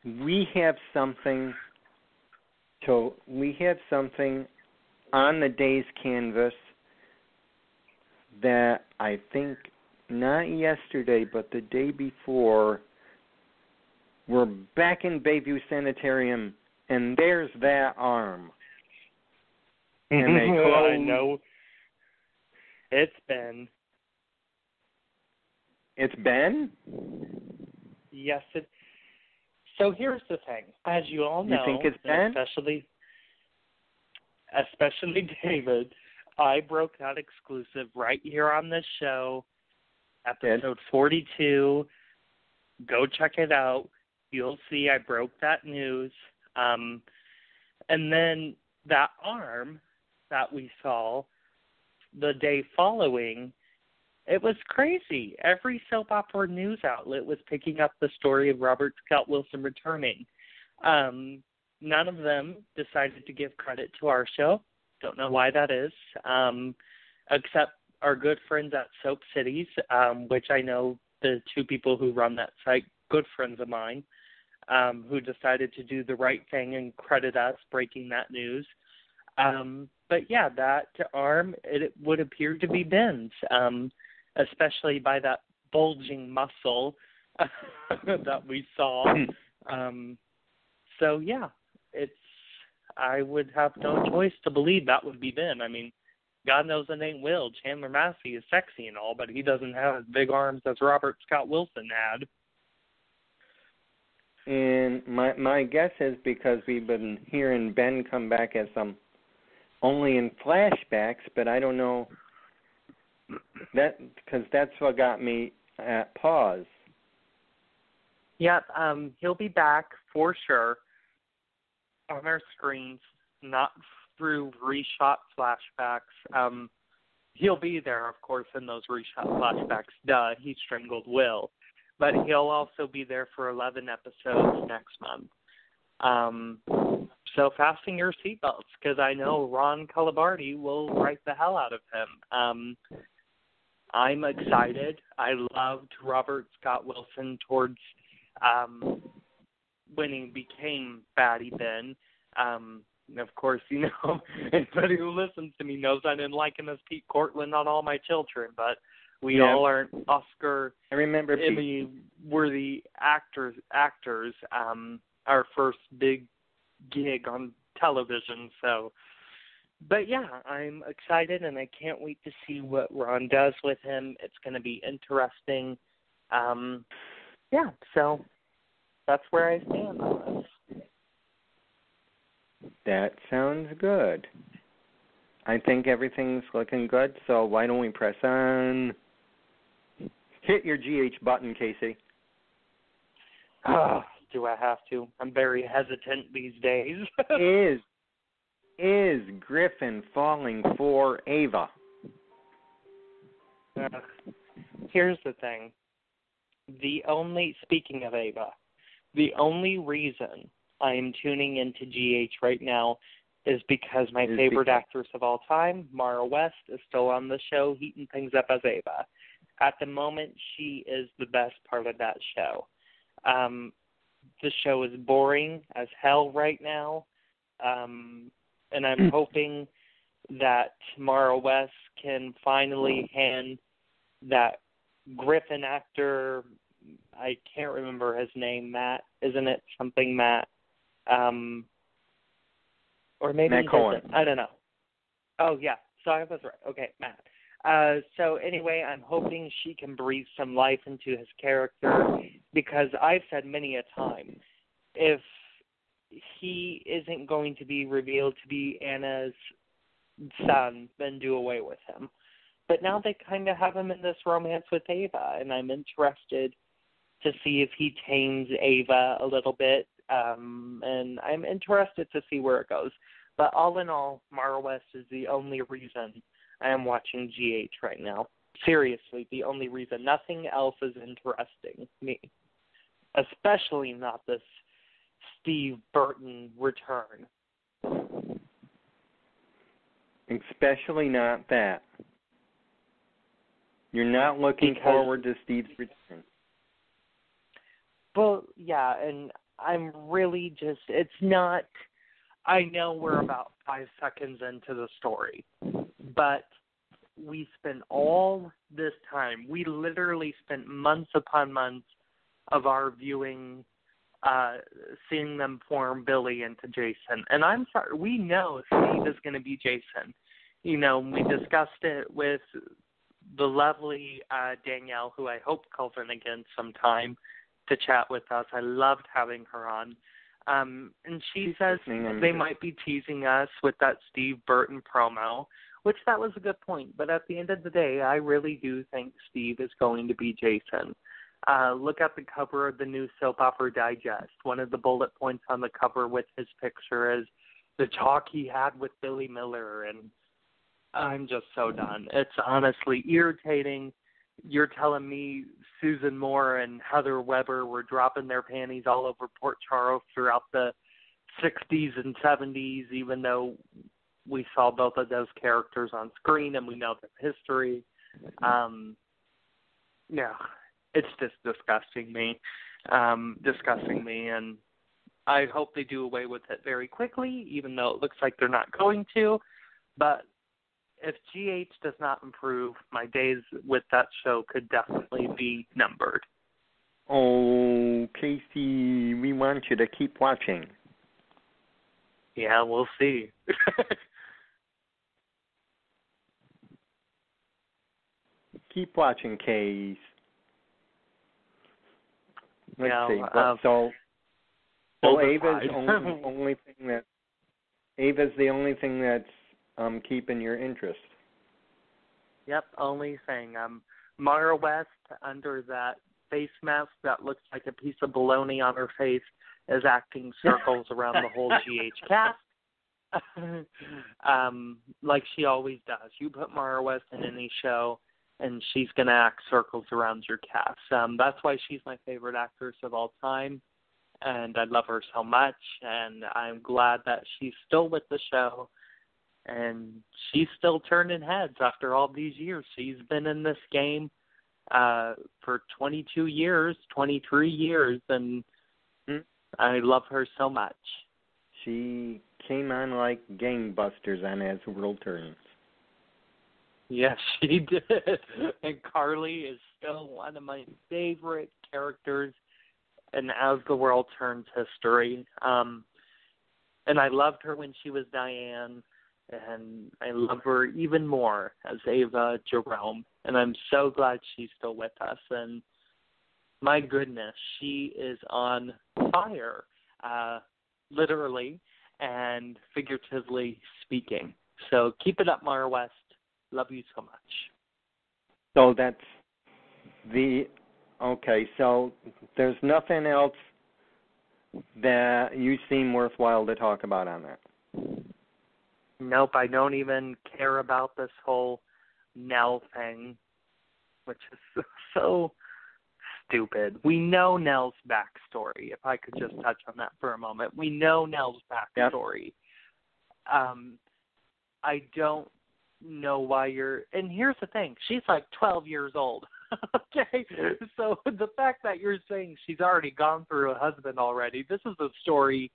we have something on the Days canvas that I think not yesterday but the day before we're back in Bayview Sanitarium, and there's that arm. And they close. I know. It's Ben. It's Ben? Yes, it. So here's the thing. As you all know, you think it's Ben? Especially David, I broke that exclusive right here on this show, episode 42. Go check it out. You'll see I broke that news. And then that arm that we saw the day following, it was crazy. Every soap opera news outlet was picking up the story of Robert Scott Wilson returning. None of them decided to give credit to our show. Don't know why that is, except our good friends at Soap Cities, which I know the two people who run that site, good friends of mine, who decided to do the right thing and credit us breaking that news. But, yeah, that arm, it would appear to be Ben's, especially by that bulging muscle that we saw. So, yeah, I would have no choice to believe that would be Ben. I mean, God knows it ain't Will. Chandler Massey is sexy and all, but he doesn't have as big arms as Robert Scott Wilson had. And my guess is because we've been hearing Ben come back as only in flashbacks, but I don't know that because that's what got me at pause. Yep, he'll be back for sure on our screens, not through reshot flashbacks. He'll be there, of course, in those reshot flashbacks. Duh, he strangled Will. But he'll also be there for 11 episodes next month. So fasten your seatbelts, because I know Ron Calabardi will write the hell out of him. I'm excited. I loved Robert Scott Wilson towards when he became Batty Ben. Of course, anybody who listens to me knows I didn't like him as Pete Cortland on All My Children, but we all aren't Oscar Emmy-worthy actors. Our first big gig on television. So, but yeah, I'm excited and I can't wait to see what Ron does with him. It's going to be interesting. Yeah, so that's where I stand on this. That sounds good. I think everything's looking good, so why don't we press on? Hit your GH button, Casey. Do I have to? I'm very hesitant these days. Is Griffin falling for Ava? Here's the thing. Speaking of Ava, the only reason I am tuning into GH right now is because my favorite actress of all time, Mara West, is still on the show, heating things up as Ava. At the moment, she is the best part of that show. The show is boring as hell right now, and I'm hoping that Mara West can finally hand that Griffin actor, I can't remember his name, Matt, isn't it? Something Matt. Or maybe Matt Cohen. I don't know. Oh, yeah. So I was right. Okay, Matt. So anyway, I'm hoping she can breathe some life into his character, because I've said many a time, if he isn't going to be revealed to be Anna's son, then do away with him. But now they kind of have him in this romance with Ava, and I'm interested to see if he tames Ava a little bit, and I'm interested to see where it goes. But all in all, Mara West is the only reason I am watching GH right now. Seriously, the only reason. Nothing else is interesting me, especially not this Steve Burton return. Especially not that. You're not looking forward to Steve's return. Well, yeah, and I'm really just, it's not, I know we're about 5 seconds into the story, but we spent all this time, we literally spent months upon months of our viewing, seeing them form Billy into Jason. And I'm sorry, we know Steve is going to be Jason. You know, we discussed it with the lovely Danielle, who I hope calls in again sometime to chat with us. I loved having her on. And she says they might be teasing us with that Steve Burton promo, which that was a good point. But at the end of the day, I really do think Steve is going to be Jason. Look at the cover of the new Soap Opera Digest. One of the bullet points on the cover with his picture is the talk he had with Billy Miller, and I'm just so done. It's honestly irritating. You're telling me Susan Moore and Heather Weber were dropping their panties all over Port Charles throughout the 60s and 70s, even though we saw both of those characters on screen and we know their history. Yeah, it's just disgusting me, and I hope they do away with it very quickly, even though it looks like they're not going to. But if GH does not improve, my days with that show could definitely be numbered. Oh, Casey, we want you to keep watching. Yeah, we'll see. Keep watching, Case. Let's see. So Ava's Ava's the only thing that's keeping your interest. Yep, only thing. Mara West, under that face mask that looks like a piece of bologna on her face, is acting circles around the whole GH cast. Like she always does. You put Mara West in any show, and she's going to act circles around your cast. That's why she's my favorite actress of all time, and I love her so much, and I'm glad that she's still with the show, and she's still turning heads after all these years. She's been in this game for 22 years, 23 years, and I love her so much. She came on like gangbusters on As the World Turns. Yes, she did. And Carly is still one of my favorite characters in As the World Turns history. And I loved her when she was Diane, and I love her even more as Ava Jerome. And I'm so glad she's still with us. And my goodness, she is on fire, literally and figuratively speaking. So keep it up, Mara West. Love you so much. So that's okay, so there's nothing else that you seem worthwhile to talk about on that. Nope, I don't even care about this whole Nell thing, which is so stupid. We know Nell's backstory, if I could just touch on that for a moment. We know Nell's backstory. Yep. I don't know why you're... And here's the thing. She's like 12 years old. Okay? So the fact that you're saying she's already gone through a husband already, this is a story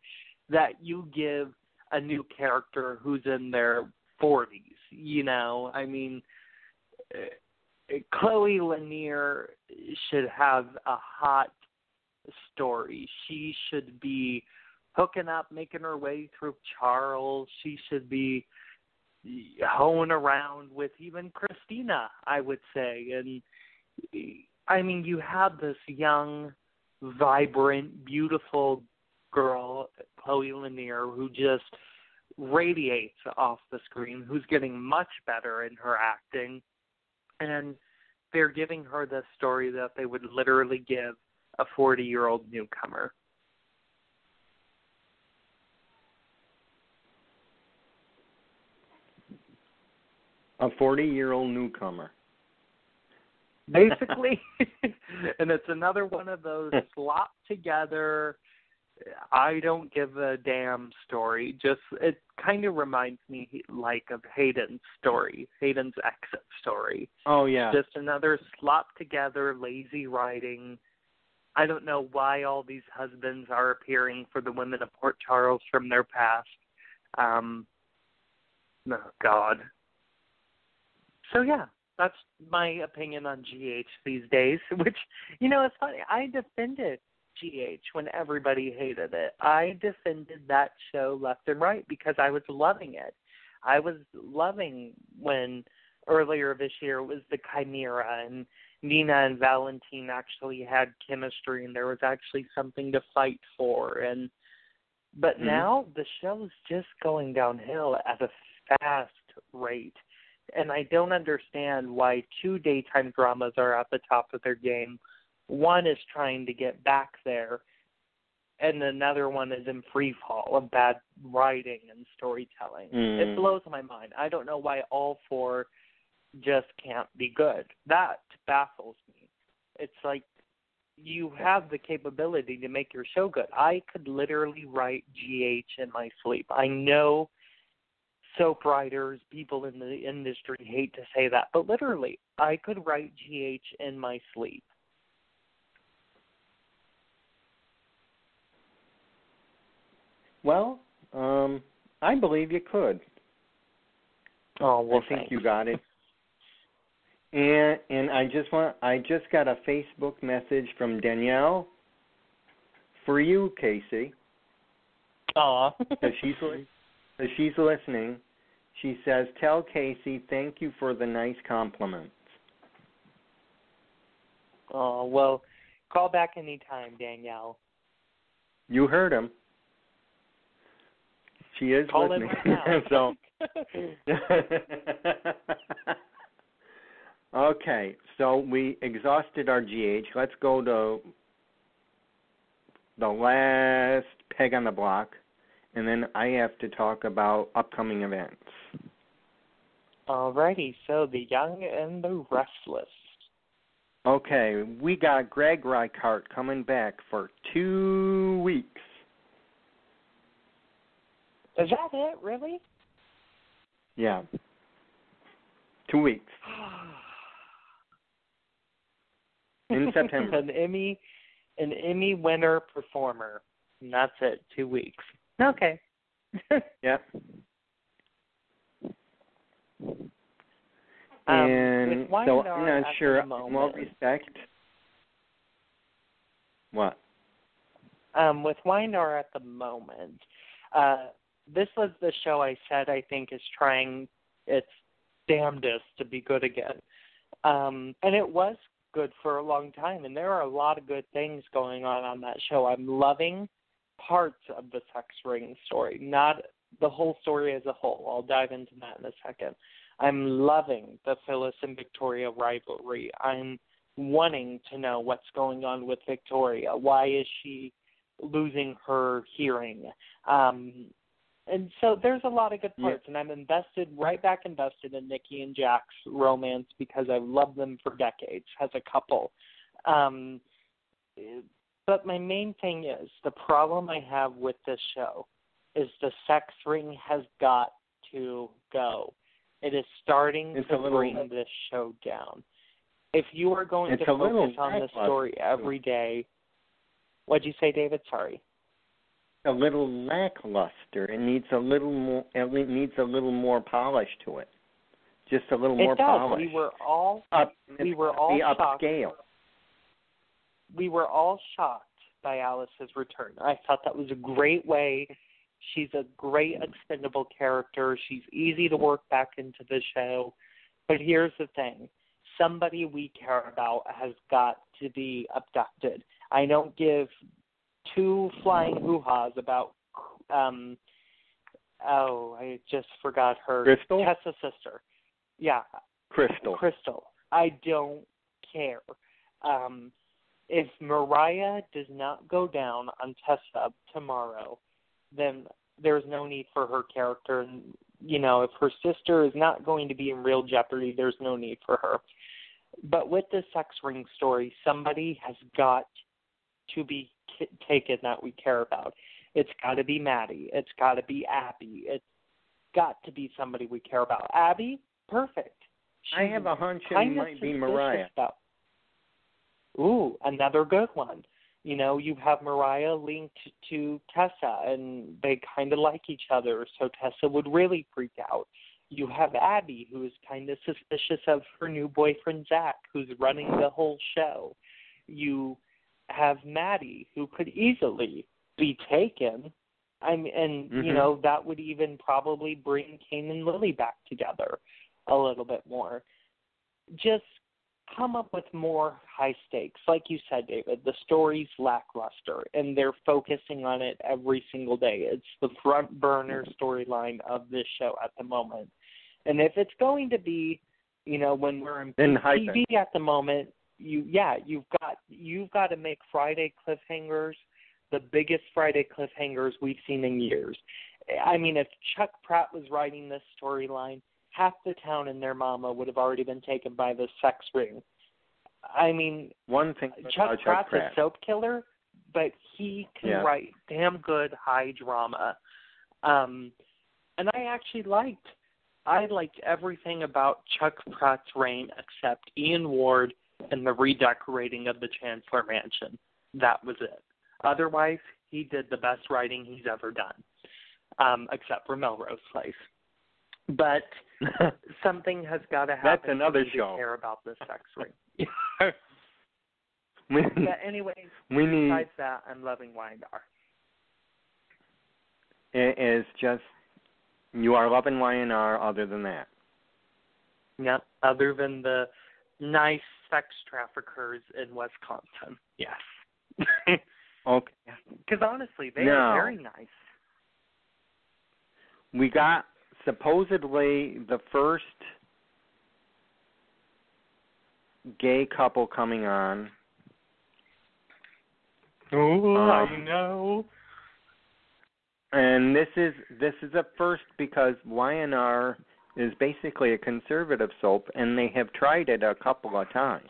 that you give a new character who's in their 40s, you know? I mean, Chloe Lanier should have a hot story. She should be hooking up, making her way through Charles. She should be hoeing around with even Christina, I would say. And, I mean, you have this young, vibrant, beautiful girl, Chloe Lanier, who just radiates off the screen, who's getting much better in her acting. And they're giving her this story that they would literally give a 40-year-old newcomer. A 40-year-old newcomer. Basically. And it's another one of those slopped together, I don't give a damn story. Just, it kind of reminds me like of Hayden's story, Hayden's exit story. Oh, yeah. Just another slopped together, lazy writing. I don't know why all these husbands are appearing for the women of Port Charles from their past. Oh, God. So, yeah, that's my opinion on GH these days, which, you know, it's funny. I defended GH when everybody hated it. I defended that show left and right because I was loving it. I was loving when earlier this year it was the Chimera and Nina and Valentine actually had chemistry and there was actually something to fight for. But now the show's just going downhill at a fast rate. And I don't understand why two daytime dramas are at the top of their game. One is trying to get back there, and another one is in free fall of bad writing and storytelling. It blows my mind. I don't know why all four just can't be good. That baffles me. It's like you have the capability to make your show good. I could literally write GH in my sleep. I know soap writers, people in the industry hate to say that, but literally, I could write GH in my sleep. Well, I believe you could. Oh, well, I think you got it. And I just got a Facebook message from Danielle for you, Casey. Aw. Because she's listening. She says, "Tell Casey thank you for the nice compliments." Oh, well, call back anytime, Danielle. You heard him. She is call listening. In right now. Okay, so we exhausted our GH. Let's go to the last peg on the block, and then I have to talk about upcoming events. Alrighty, so the Young and the Restless. Okay, we got Greg Reichardt coming back for 2 weeks. Is that it, really? Yeah. 2 weeks. In September. An Emmy winner performer. And that's it, 2 weeks. Okay. Yeah. And so I'm not sure, in all respect. What? With Weindar at the moment, this was the show I said I think is trying its damnedest to be good again. And it was good for a long time, and there are a lot of good things going on that show. I'm loving parts of the sex ring story, not the whole story as a whole. I'll dive into that in a second. I'm loving the Phyllis and Victoria rivalry. I'm wanting to know what's going on with Victoria. Why is she losing her hearing? And so there's a lot of good parts, and I'm right back invested in Nikki and Jack's romance because I've loved them for decades as a couple. But my main thing is, the problem I have with this show is the sex ring has got to go. It is starting to bring this show down. If you are going to focus on the story every day, what'd you say, David? Sorry. A little lackluster. It needs a little more. It needs a little more polish to it. Just a little more polish. We were all shocked. Upscale. We were all shocked by Alice's return. I thought that was a great way. She's a great expendable character. She's easy to work back into the show. But here's the thing. Somebody we care about has got to be abducted. I don't give two flying hoo-haws about, I just forgot her. Crystal? Tessa's sister. Yeah. Crystal. I don't care. If Mariah does not go down on Tessa tomorrow, then there's no need for her character. And, if her sister is not going to be in real jeopardy, there's no need for her. But with the sex ring story, somebody has got to be taken that we care about. It's got to be Maddie. It's got to be Abby. It's got to be somebody we care about. Abby, perfect. I have a hunch it might be Mariah. Ooh, another good one. You have Mariah linked to Tessa, and they kind of like each other, so Tessa would really freak out. You have Abby, who is kind of suspicious of her new boyfriend, Zach, who's running the whole show. You have Maddie, who could easily be taken. That would even probably bring Kane and Lily back together a little bit more. Just come up with more high stakes. Like you said, David, the story's lackluster, and they're focusing on it every single day. It's the front burner storyline of this show at the moment. And if it's going to be, when we're in TV at the moment, you've got to make Friday cliffhangers the biggest Friday cliffhangers we've seen in years. I mean, if Chuck Pratt was writing this storyline, half the town and their mama would have already been taken by the sex ring. I mean, one thing Chuck Pratt's a soap killer, but he can write damn good high drama. And I liked everything about Chuck Pratt's reign except Ian Ward and the redecorating of the Chancellor Mansion. That was it. Otherwise, he did the best writing he's ever done, except for Melrose Place. But something has got to happen. That's another show. To care about this sex ring. But anyway, besides that, I'm loving Wyandotte. It is just, you are loving Wyandotte other than that. Yep, other than the nice sex traffickers in Wisconsin. Yes. Okay. Because honestly, they are very nice. We got supposedly the first gay couple coming on. Oh, I know. And this is a first because Wyandotte is basically a conservative soap, and they have tried it a couple of times,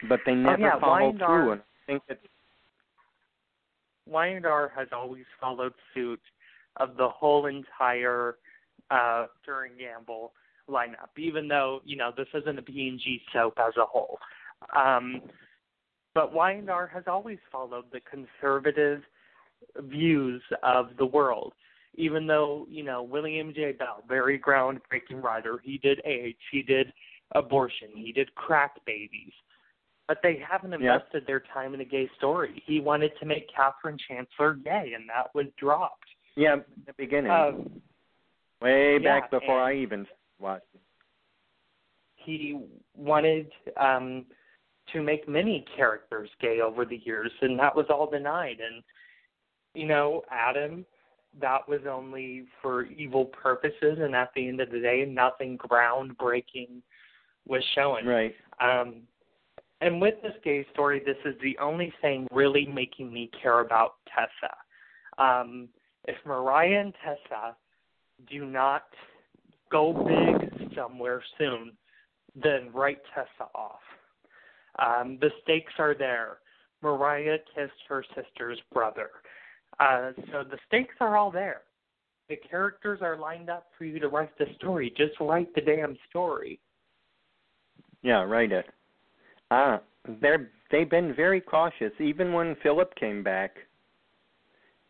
but they never followed through. And I think it's Wyandotte has always followed suit of the whole entire During Gamble lineup, even though, this isn't a P&G soap as a whole. But Wyandotte has always followed the conservative views of the world, even though, William J. Bell, very groundbreaking writer, he did AIDS, he did abortion, he did crack babies. But they haven't invested their time in a gay story. He wanted to make Catherine Chancellor gay, and that was dropped. Yeah, in the beginning. Way back before I even watched it. He wanted to make many characters gay over the years, and that was all denied. And, Adam, that was only for evil purposes, and at the end of the day, nothing groundbreaking was shown. Right. And with this gay story, this is the only thing really making me care about Tessa. If Mariah and Tessa do not go big somewhere soon, then write Tessa off. The stakes are there. Mariah kissed her sister's brother. So the stakes are all there. The characters are lined up for you to write the story. Just write the damn story. Yeah, write it. They've been very cautious. Even when Philip came back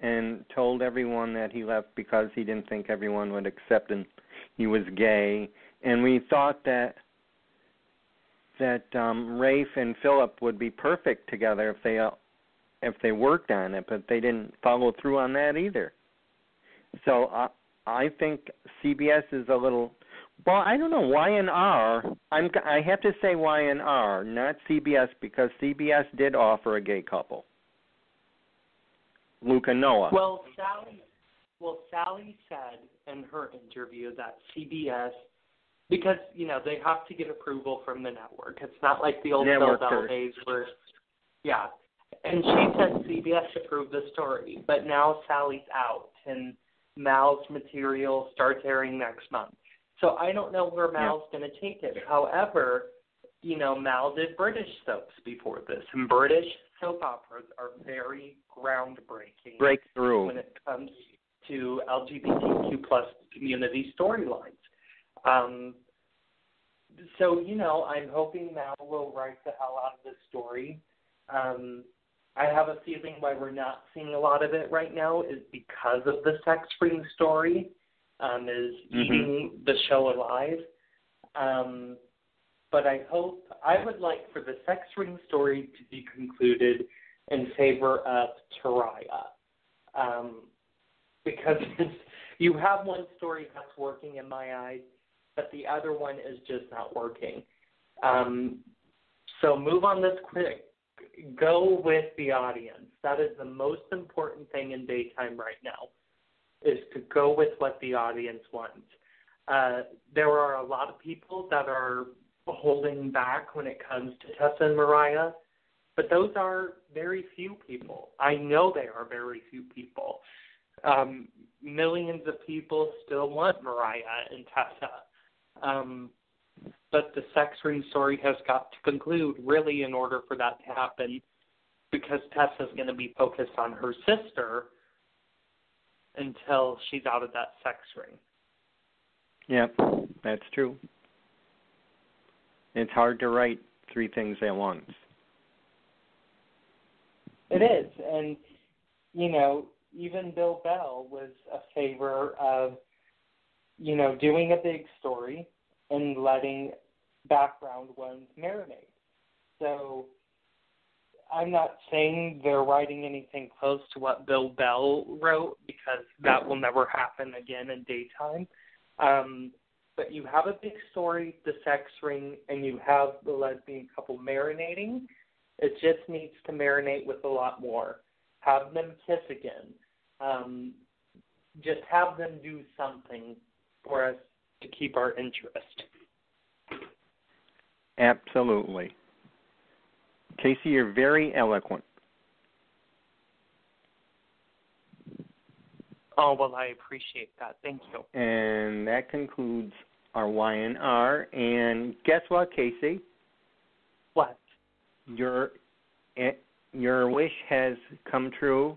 and told everyone that he left because he didn't think everyone would accept him, he was gay. And we thought that Rafe and Philip would be perfect together if they worked on it, but they didn't follow through on that either. So I think CBS is a little, well, I don't know, Y&R. I have to say Y&R, not CBS, because CBS did offer a gay couple, Luke and Noah. Well, Sally said in her interview that CBS, because, they have to get approval from the network. It's not like the old Bell days where, yeah. And she said CBS approved the story, but now Sally's out, and Mal's material starts airing next month. So I don't know where Mal's going to take it. However, Mal did British soaps before this, and British soap operas are very groundbreaking. Breakthrough. When it comes to LGBTQ plus community storylines. So, I'm hoping Mal will write the hell out of this story. I have a feeling why we're not seeing a lot of it right now is because of the sex ring story, is eating the show alive. But I would like for the sex ring story to be concluded in favor of Taraya. Because you have one story that's working in my eyes, but the other one is just not working. So move on this quick. Go with the audience. That is the most important thing in daytime right now, is to go with what the audience wants. There are a lot of people that are holding back when it comes to Tessa and Mariah, but those are very few people. I know they are very few people. Millions of people still want Mariah and Tessa. But the sex ring story has got to conclude, really, in order for that to happen, because Tessa's going to be focused on her sister until she's out of that sex ring. Yep, that's true. It's hard to write three things at once. It is, and, even Bill Bell was a favor of, doing a big story and letting background ones marinate. So I'm not saying they're writing anything close to what Bill Bell wrote, because that will never happen again in daytime. But you have a big story, the sex ring, and you have the lesbian couple marinating. It just needs to marinate with a lot more. Have them kiss again. Just have them do something for us to keep our interest. Absolutely. Casey, you're very eloquent. Oh, well, I appreciate that. Thank you. And that concludes our Y&R. And guess what, Casey? What? Your wish has come true,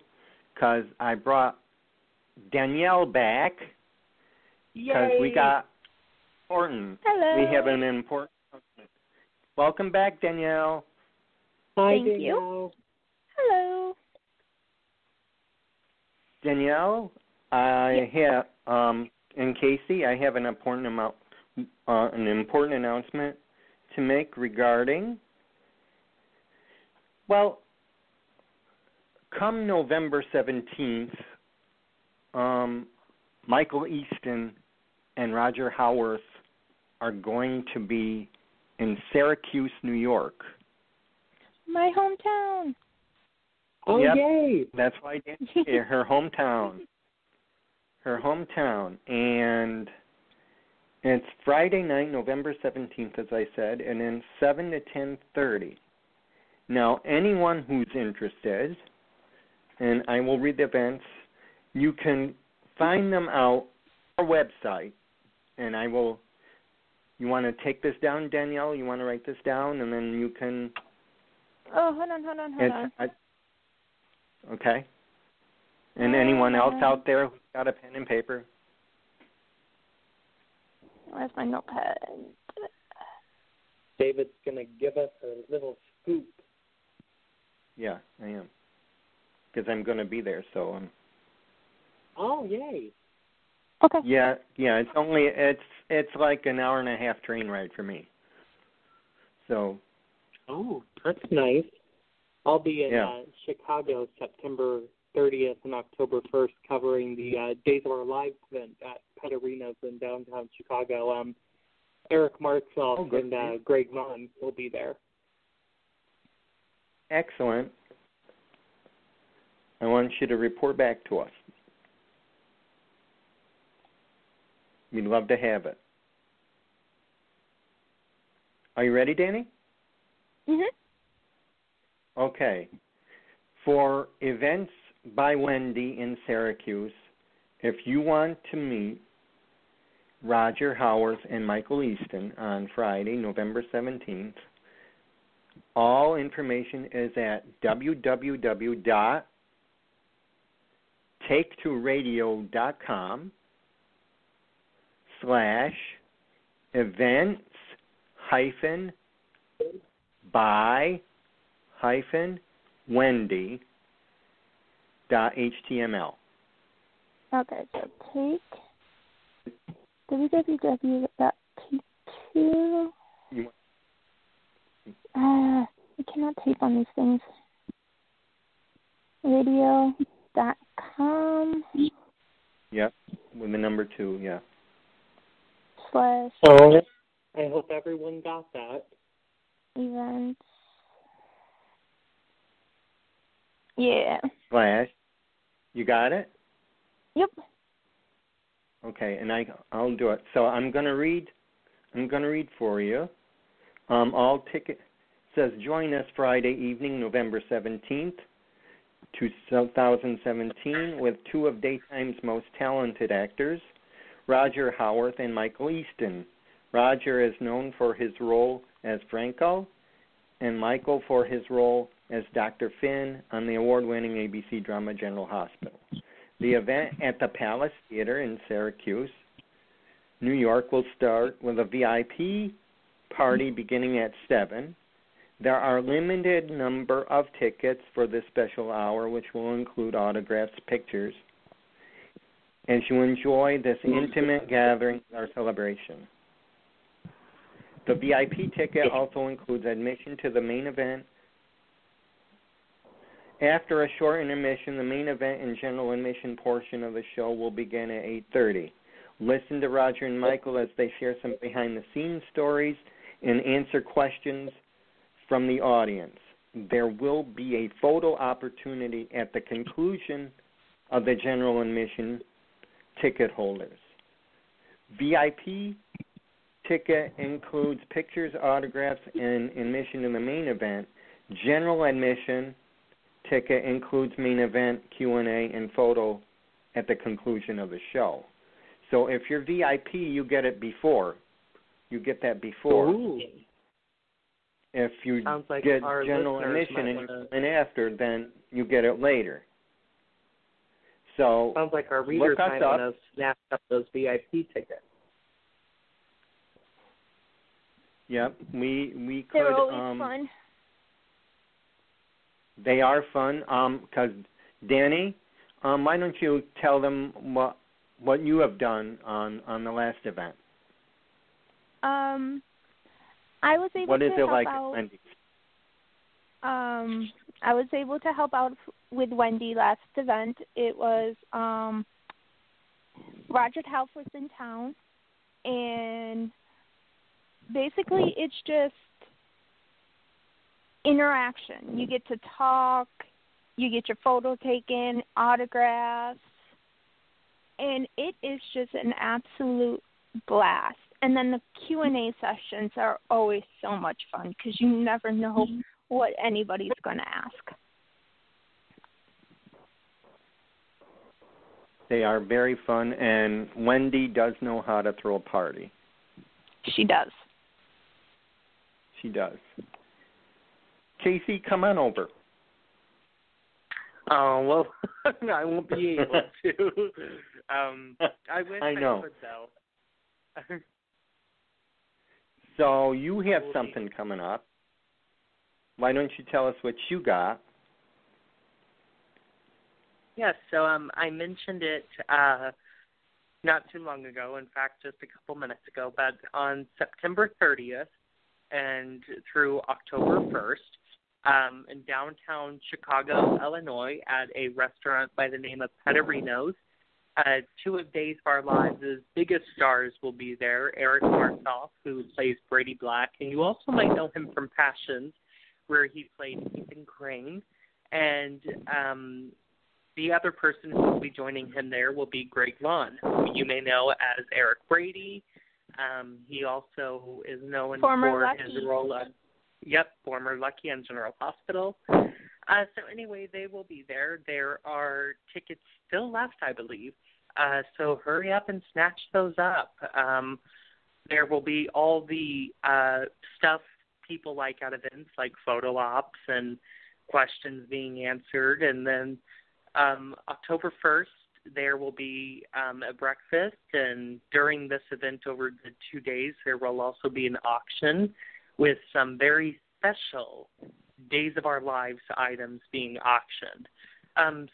because I brought Danielle back. Because we got important. Hello. We have an important. Welcome back, Danielle. Hi, Thank you. Hello. Danielle, I have and Casey, I have an important announcement to make regarding. Well, come November 17th, Michael Easton and Roger Howarth are going to be in Syracuse, New York, My hometown. Oh, yep. yay! That's why her hometown. Her hometown. And it's Friday night, November 17th, as I said, and then 7 to 10:30. Now, anyone who's interested, and I will read the events, you can find them out on our website, and I will. You want to take this down, Danielle? You want to write this down, and then you can. Oh, hold on. Okay. And anyone else out there who's got a pen and paper? Where's my notepad? David's going to give us a little scoop. Yeah, I am. Because I'm going to be there, so. Oh, yay. Okay. Yeah. It's like an hour and a half train ride for me. So. Oh, that's nice. I'll be in Chicago September 30th and October 1st covering the Days of Our Lives event at Petarina's in downtown Chicago. Eric Martzoff and Greg Vaughn will be there. Excellent. I want you to report back to us. We'd love to have it. Are you ready, Danny? Mhm. Okay. For events by Wendy in Syracuse, if you want to meet Roger Howarth and Michael Easton on Friday, November 17th, all information is at www.take-radio.com/events-Wendy.html. Okay, so take www.take2. I cannot tape on these things. Radio.com. Yep, with the number 2, yeah. / Oh, I hope everyone got that. Events. Yeah. / You got it? Yep. Okay, and I'll do it. So I'm going to read for you. All ticket says join us Friday evening, November 17th, 2017, with 2 of daytime's most talented actors, Roger Howarth and Michael Easton. Roger is known for his role as Franco, and Michael for his role as Dr. Finn on the award-winning ABC drama General Hospital. The event at the Palace Theater in Syracuse, New York, will start with a VIP party beginning at 7. There are limited number of tickets for this special hour, which will include autographs, pictures, as you enjoy this intimate gathering or celebration. The VIP ticket also includes admission to the main event. After a short intermission, the main event and general admission portion of the show will begin at 8:30. Listen to Roger and Michael as they share some behind-the-scenes stories and answer questions from the audience. There will be a photo opportunity at the conclusion of the general admission ticket holders. VIP ticket includes pictures, autographs, and admission to the main event. General admission ticket includes main event, Q&A, and photo at the conclusion of the show. So if you're VIP, you get it before. You get that before. Ooh. If you like get general admission and you come in after, then you get it later. So sounds like our readers might want to snap up those VIP tickets. Yep, we could. They're always fun. They are fun. Because Danny, why don't you tell them what you have done on the last event? I was able what is to it help like out. At Wendy's? I was able to help out with Wendy last event. It was Roger Howarth was in town, and basically it's just interaction. You get to talk, you get your photo taken, autographs, and it is just an absolute blast. And then the Q&A sessions are always so much fun because you never know what anybody's going to ask. They are very fun, and Wendy does know how to throw a party. She does. She does. Casey, come on over. Oh, well, I won't be able to. I wish I know. could, though. So you have something coming up. Why don't you tell us what you got? Yes, so I mentioned it not too long ago, in fact, just a couple minutes ago, but on September 30th and through October 1st, in downtown Chicago, Illinois, at a restaurant by the name of Petterino's, two of Days of Our Lives' biggest stars will be there. Eric Martsolf, who plays Brady Black, and you also might know him from Passions, where he played Ethan Crane. And the other person who will be joining him there will be Greg Vaughn, who you may know as Eric Brady. He also is known for his role on, former Lucky on General Hospital. So anyway, they will be there. There are tickets still left, I believe. So hurry up and snatch those up. There will be all the stuff people like at events, like photo ops and questions being answered. And then October 1st, there will be a breakfast. And during this event over the 2 days, there will also be an auction with some very special Days of Our Lives items being auctioned.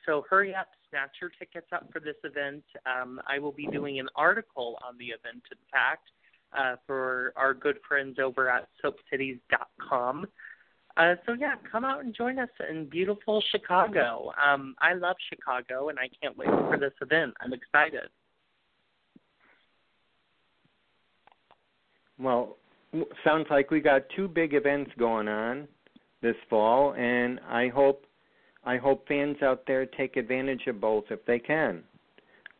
So hurry up, snatch your tickets up for this event. I will be doing an article on the event, in fact, for our good friends over at soapcities.com. So yeah, come out and join us in beautiful Chicago. I love Chicago, and I can't wait for this event. I'm excited. Well, sounds like we got two big events going on this fall, and I hope fans out there take advantage of both if they can.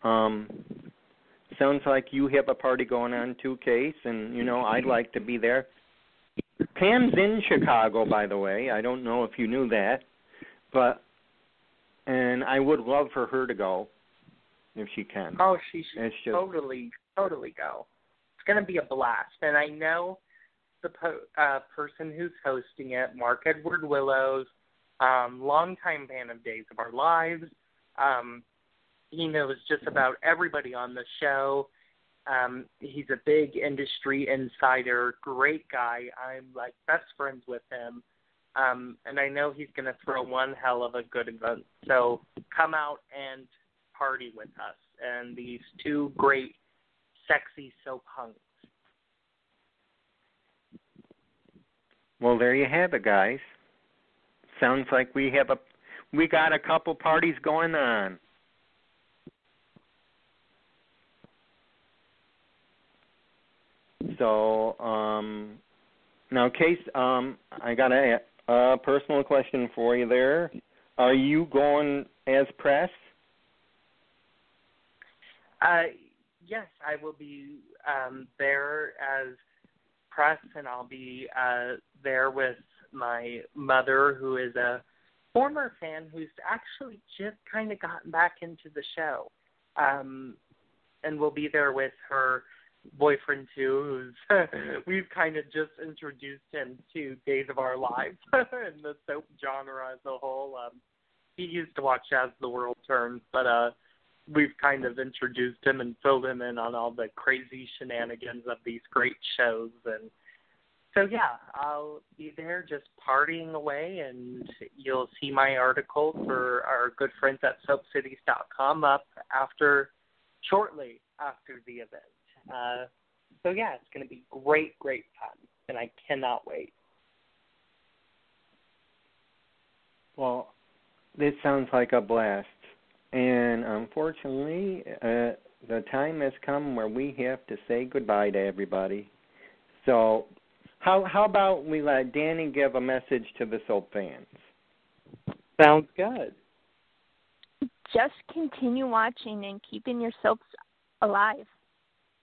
Sounds like you have a party going on too, Case, and I'd like to be there. Pam's in Chicago, by the way. I don't know if you knew that, and I would love for her to go if she can. Oh, she should totally go. It's going to be a blast, and I know the person who's hosting it, Mark Edward Willows, longtime fan of Days of Our Lives. He knows just about everybody on the show. He's a big industry insider, great guy. I'm like best friends with him. And I know he's going to throw one hell of a good event. So come out and party with us and these two great, sexy soap hunks. Well, there you have it, guys. Sounds like we got a couple parties going on. So, now, Case, I got a personal question for you there. Are you going as press? Yes, I will be there as press, and I'll be there with my mother, who is a former fan who's actually just kind of gotten back into the show. And we'll be there with her boyfriend, too, who's we've kind of just introduced him to Days of Our Lives and the soap genre as a whole. He used to watch As the World Turns, but we've kind of introduced him and filled him in on all the crazy shenanigans of these great shows. And so, yeah, I'll be there just partying away, and you'll see my article for our good friends at soapcities.com up shortly after the event. So, yeah, it's going to be great fun, and I cannot wait. Well, this sounds like a blast. And unfortunately, the time has come where we have to say goodbye to everybody. So, How about we let Danny give a message to the soap fans? Sounds good. Just continue watching and keeping your soaps alive.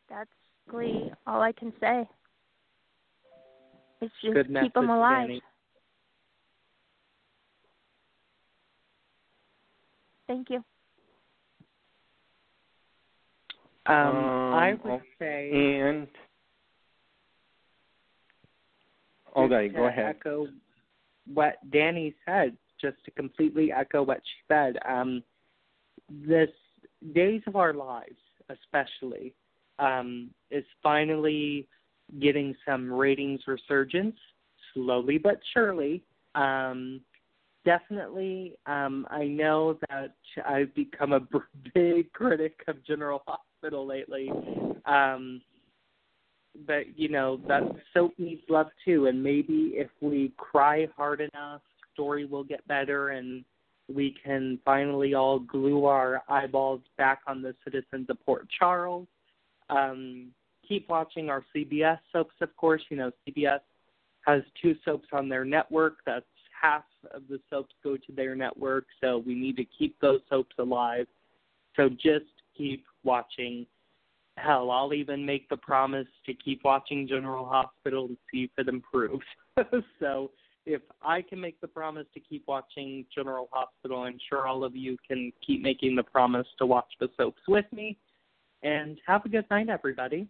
That's really all I can say. It's just Good keep them alive. Danny. Thank you. I would say... And... Okay, go ahead. Echo what Danny said, just to completely echo what she said. This Days of Our Lives, especially, is finally getting some ratings resurgence, slowly but surely. Definitely, I know that I've become a big critic of General Hospital lately. But, that soap needs love too. And maybe if we cry hard enough, story will get better and we can finally all glue our eyeballs back on the citizens of Port Charles. Keep watching our CBS soaps, of course. CBS has 2 soaps on their network. That's half of the soaps go to their network. So we need to keep those soaps alive. So just keep watching. Hell, I'll even make the promise to keep watching General Hospital and see if it improves. So if I can make the promise to keep watching General Hospital, I'm sure all of you can keep making the promise to watch the soaps with me. And have a good night, everybody.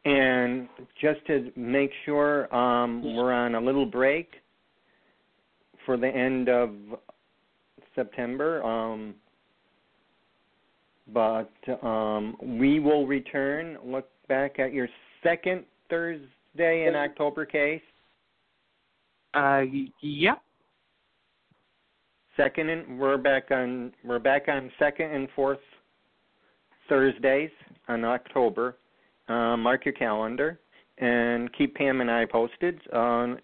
And just to make sure, we're on a little break for the end of September. But we will return. Look back at your second Thursday in October case. Yep. We're back on second and fourth Thursdays in October. Mark your calendar and keep Pam and I posted on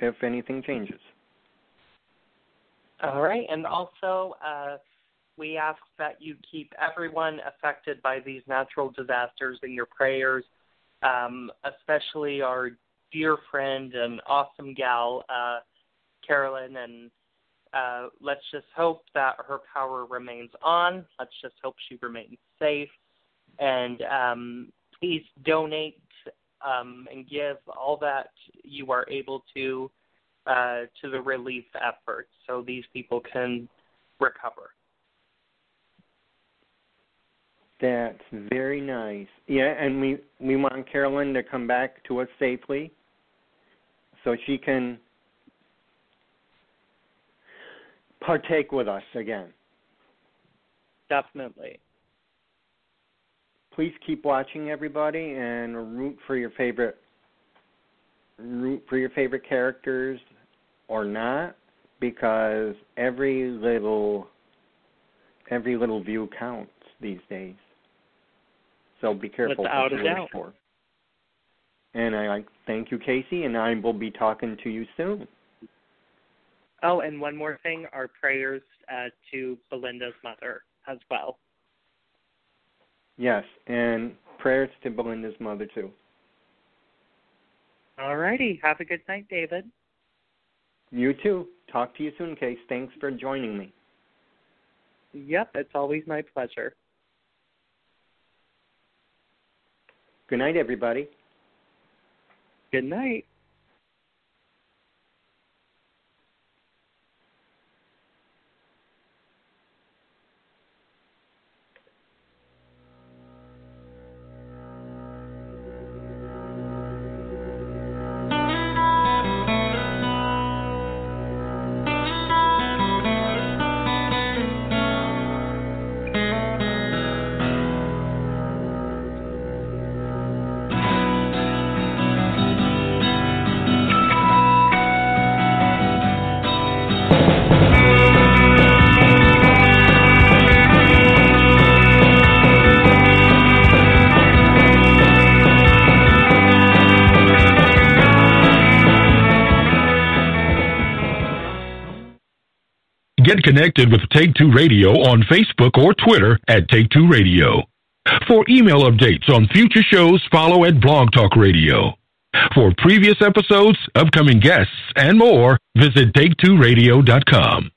if anything changes. All right, and also. We ask that you keep everyone affected by these natural disasters in your prayers, especially our dear friend and awesome gal, CAROLYN, and let's just hope that her power remains on. Let's just hope she remains safe. And please donate and give all that you are able to the relief efforts so these people can recover. That's very nice. Yeah, and we want CAROLYN to come back to us safely so she can partake with us again. Definitely. Please keep watching, everybody, and root for your favorite characters or not, because every little view counts these days. So be careful what you wish for. And I thank you, Casey, and I will be talking to you soon. Oh, and one more thing, our prayers to Belinda's mother as well. Yes, and prayers to Belinda's mother, too. All righty. Have a good night, David. You too. Talk to you soon, Case. Thanks for joining me. Yep, it's always my pleasure. Good night, everybody. Good night. Get connected with Take Two Radio on Facebook or Twitter at Take Two Radio. For email updates on future shows, follow at Blog Talk Radio. For previous episodes, upcoming guests, and more, visit take2radio.com.